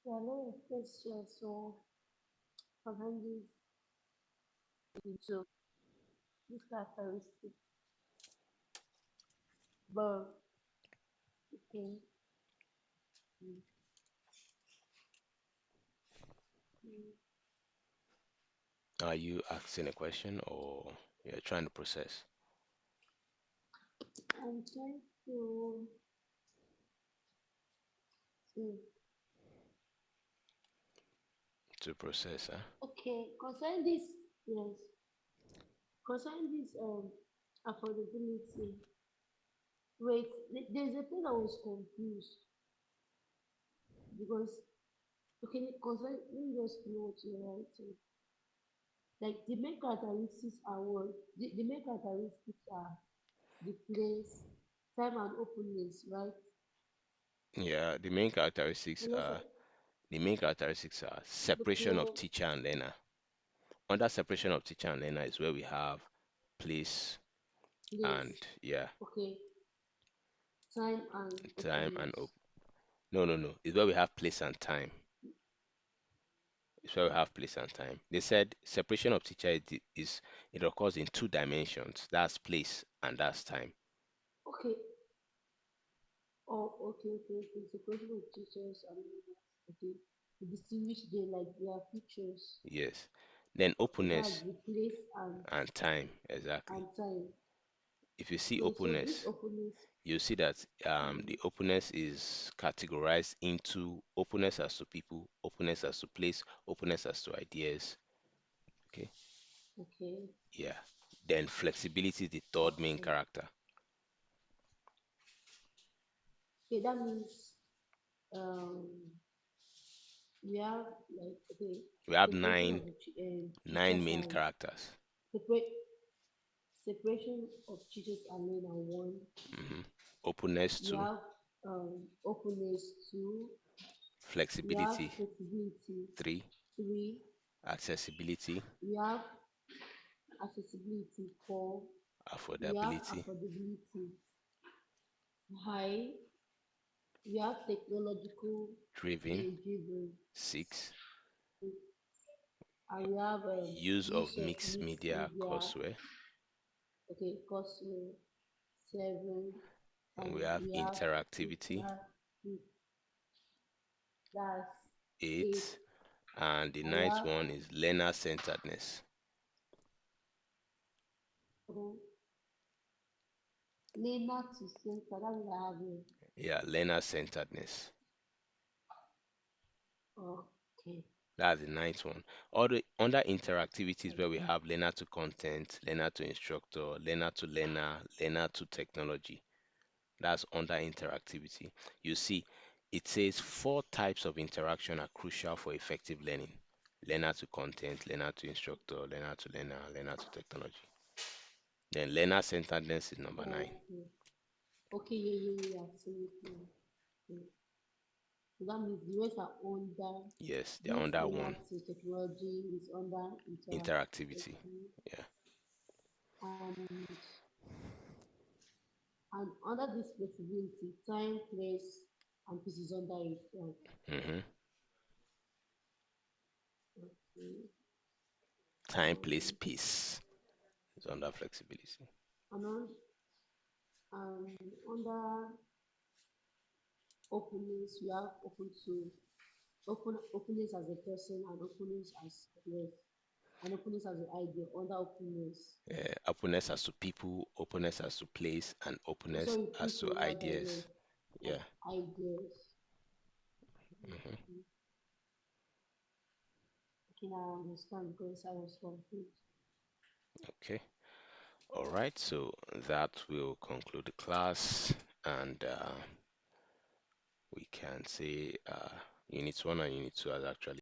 C: There are a lot of questions, so behind into this characteristic. But okay. Mm, mm.
A: Are you asking a question or you're trying to process?
C: I'm trying to
A: To process, huh?
C: okay, concerning this, yes, concerning this affordability. Wait, there's a thing I was confused because okay, concern let me just know what you're writing. Like the main characteristics are what? The main characteristics are the place, time and openness, right?
A: Yeah, the main characteristics are
C: The
A: separation of
C: place,
A: teacher and learner. Under separation of teacher and learner is where we have place
C: place,
A: and, yeah,
C: okay, time and
A: time and
C: openness.
A: no, no, no. It's where we have place and time. It's where we have place and time. They said separation of teacher is it occurs in two dimensions. That's place and that's time.
C: Okay, oh, okay. Separation of teachers and learners. Okay, to distinguish them like their features.
A: Yes. Then
C: Okay, that's
A: openness
C: the place
A: and time. Exactly.
C: and time.
A: If you see
C: Okay, so this
A: openness,
C: openness.
A: you see that
C: Mm,
A: the openness is categorized into openness as to people, openness as to place, openness as to ideas. Okay.
C: okay,
A: Yeah. Then flexibility is the third main
C: okay.
A: character.
C: Okay, that means um we have like okay
A: We have
C: separation of
A: nine
C: the
A: nine
C: teachers
A: main
C: and
A: characters.
C: separate separation of teachers and learner one.
A: hmm Openness
C: We
A: two,
C: have openness two. We have
A: flexibility
C: flexibility
A: three,
C: three.
A: accessibility,
C: We have accessibility four. We have
A: affordability,
C: affordability high. We have technological
A: driven
C: driven,
A: six,
C: and we have
A: use of
C: use of
A: mixed
C: mixed
A: media
C: media.
A: courseware,
C: Okay, Cosmo seven,
A: and we
C: and
A: have
C: we have
A: interactivity
C: mm, that's eight,
A: eight, and the
C: and we
A: ninth
C: have
A: one is learner centeredness.
C: um, learner to center. That's what I have here.
A: Yeah, learner centeredness.
C: Okay,
A: That's the ninth one. All the under interactivities where we
C: okay,
A: have learner to content, learner to instructor, learner to technology. That's under interactivity. You see, it says four types of interaction are crucial for effective learning. Learner to content, learner to instructor, learner to learner, learner to technology. Then learner centeredness is number nine.
C: okay, okay. Yeah. Absolutely. Okay. So that means the rest are under
A: Yes, they're
C: this
A: under
C: learner
A: one.
C: to technology is under
A: Interactivity.
C: interactivity
A: Yeah.
C: and under this flexibility, time, place, and peace is under it. Right?
A: hmm
C: Okay.
A: Time, place,
C: Um,
A: peace is under flexibility.
C: and under openness, we have open to. Openness as a person and openness as yes, and openness as an idea under openness.
A: Openness as to people, openness as to place, and openness
C: Sorry,
A: as to
C: people rather, yes,
A: ideas.
C: and
A: Yeah.
C: ideas.
A: hmm
C: Okay, okay, I understand because I was confused.
A: Okay. All right. So that will conclude the class, and we can say Unit 1 and Unit 2 has actually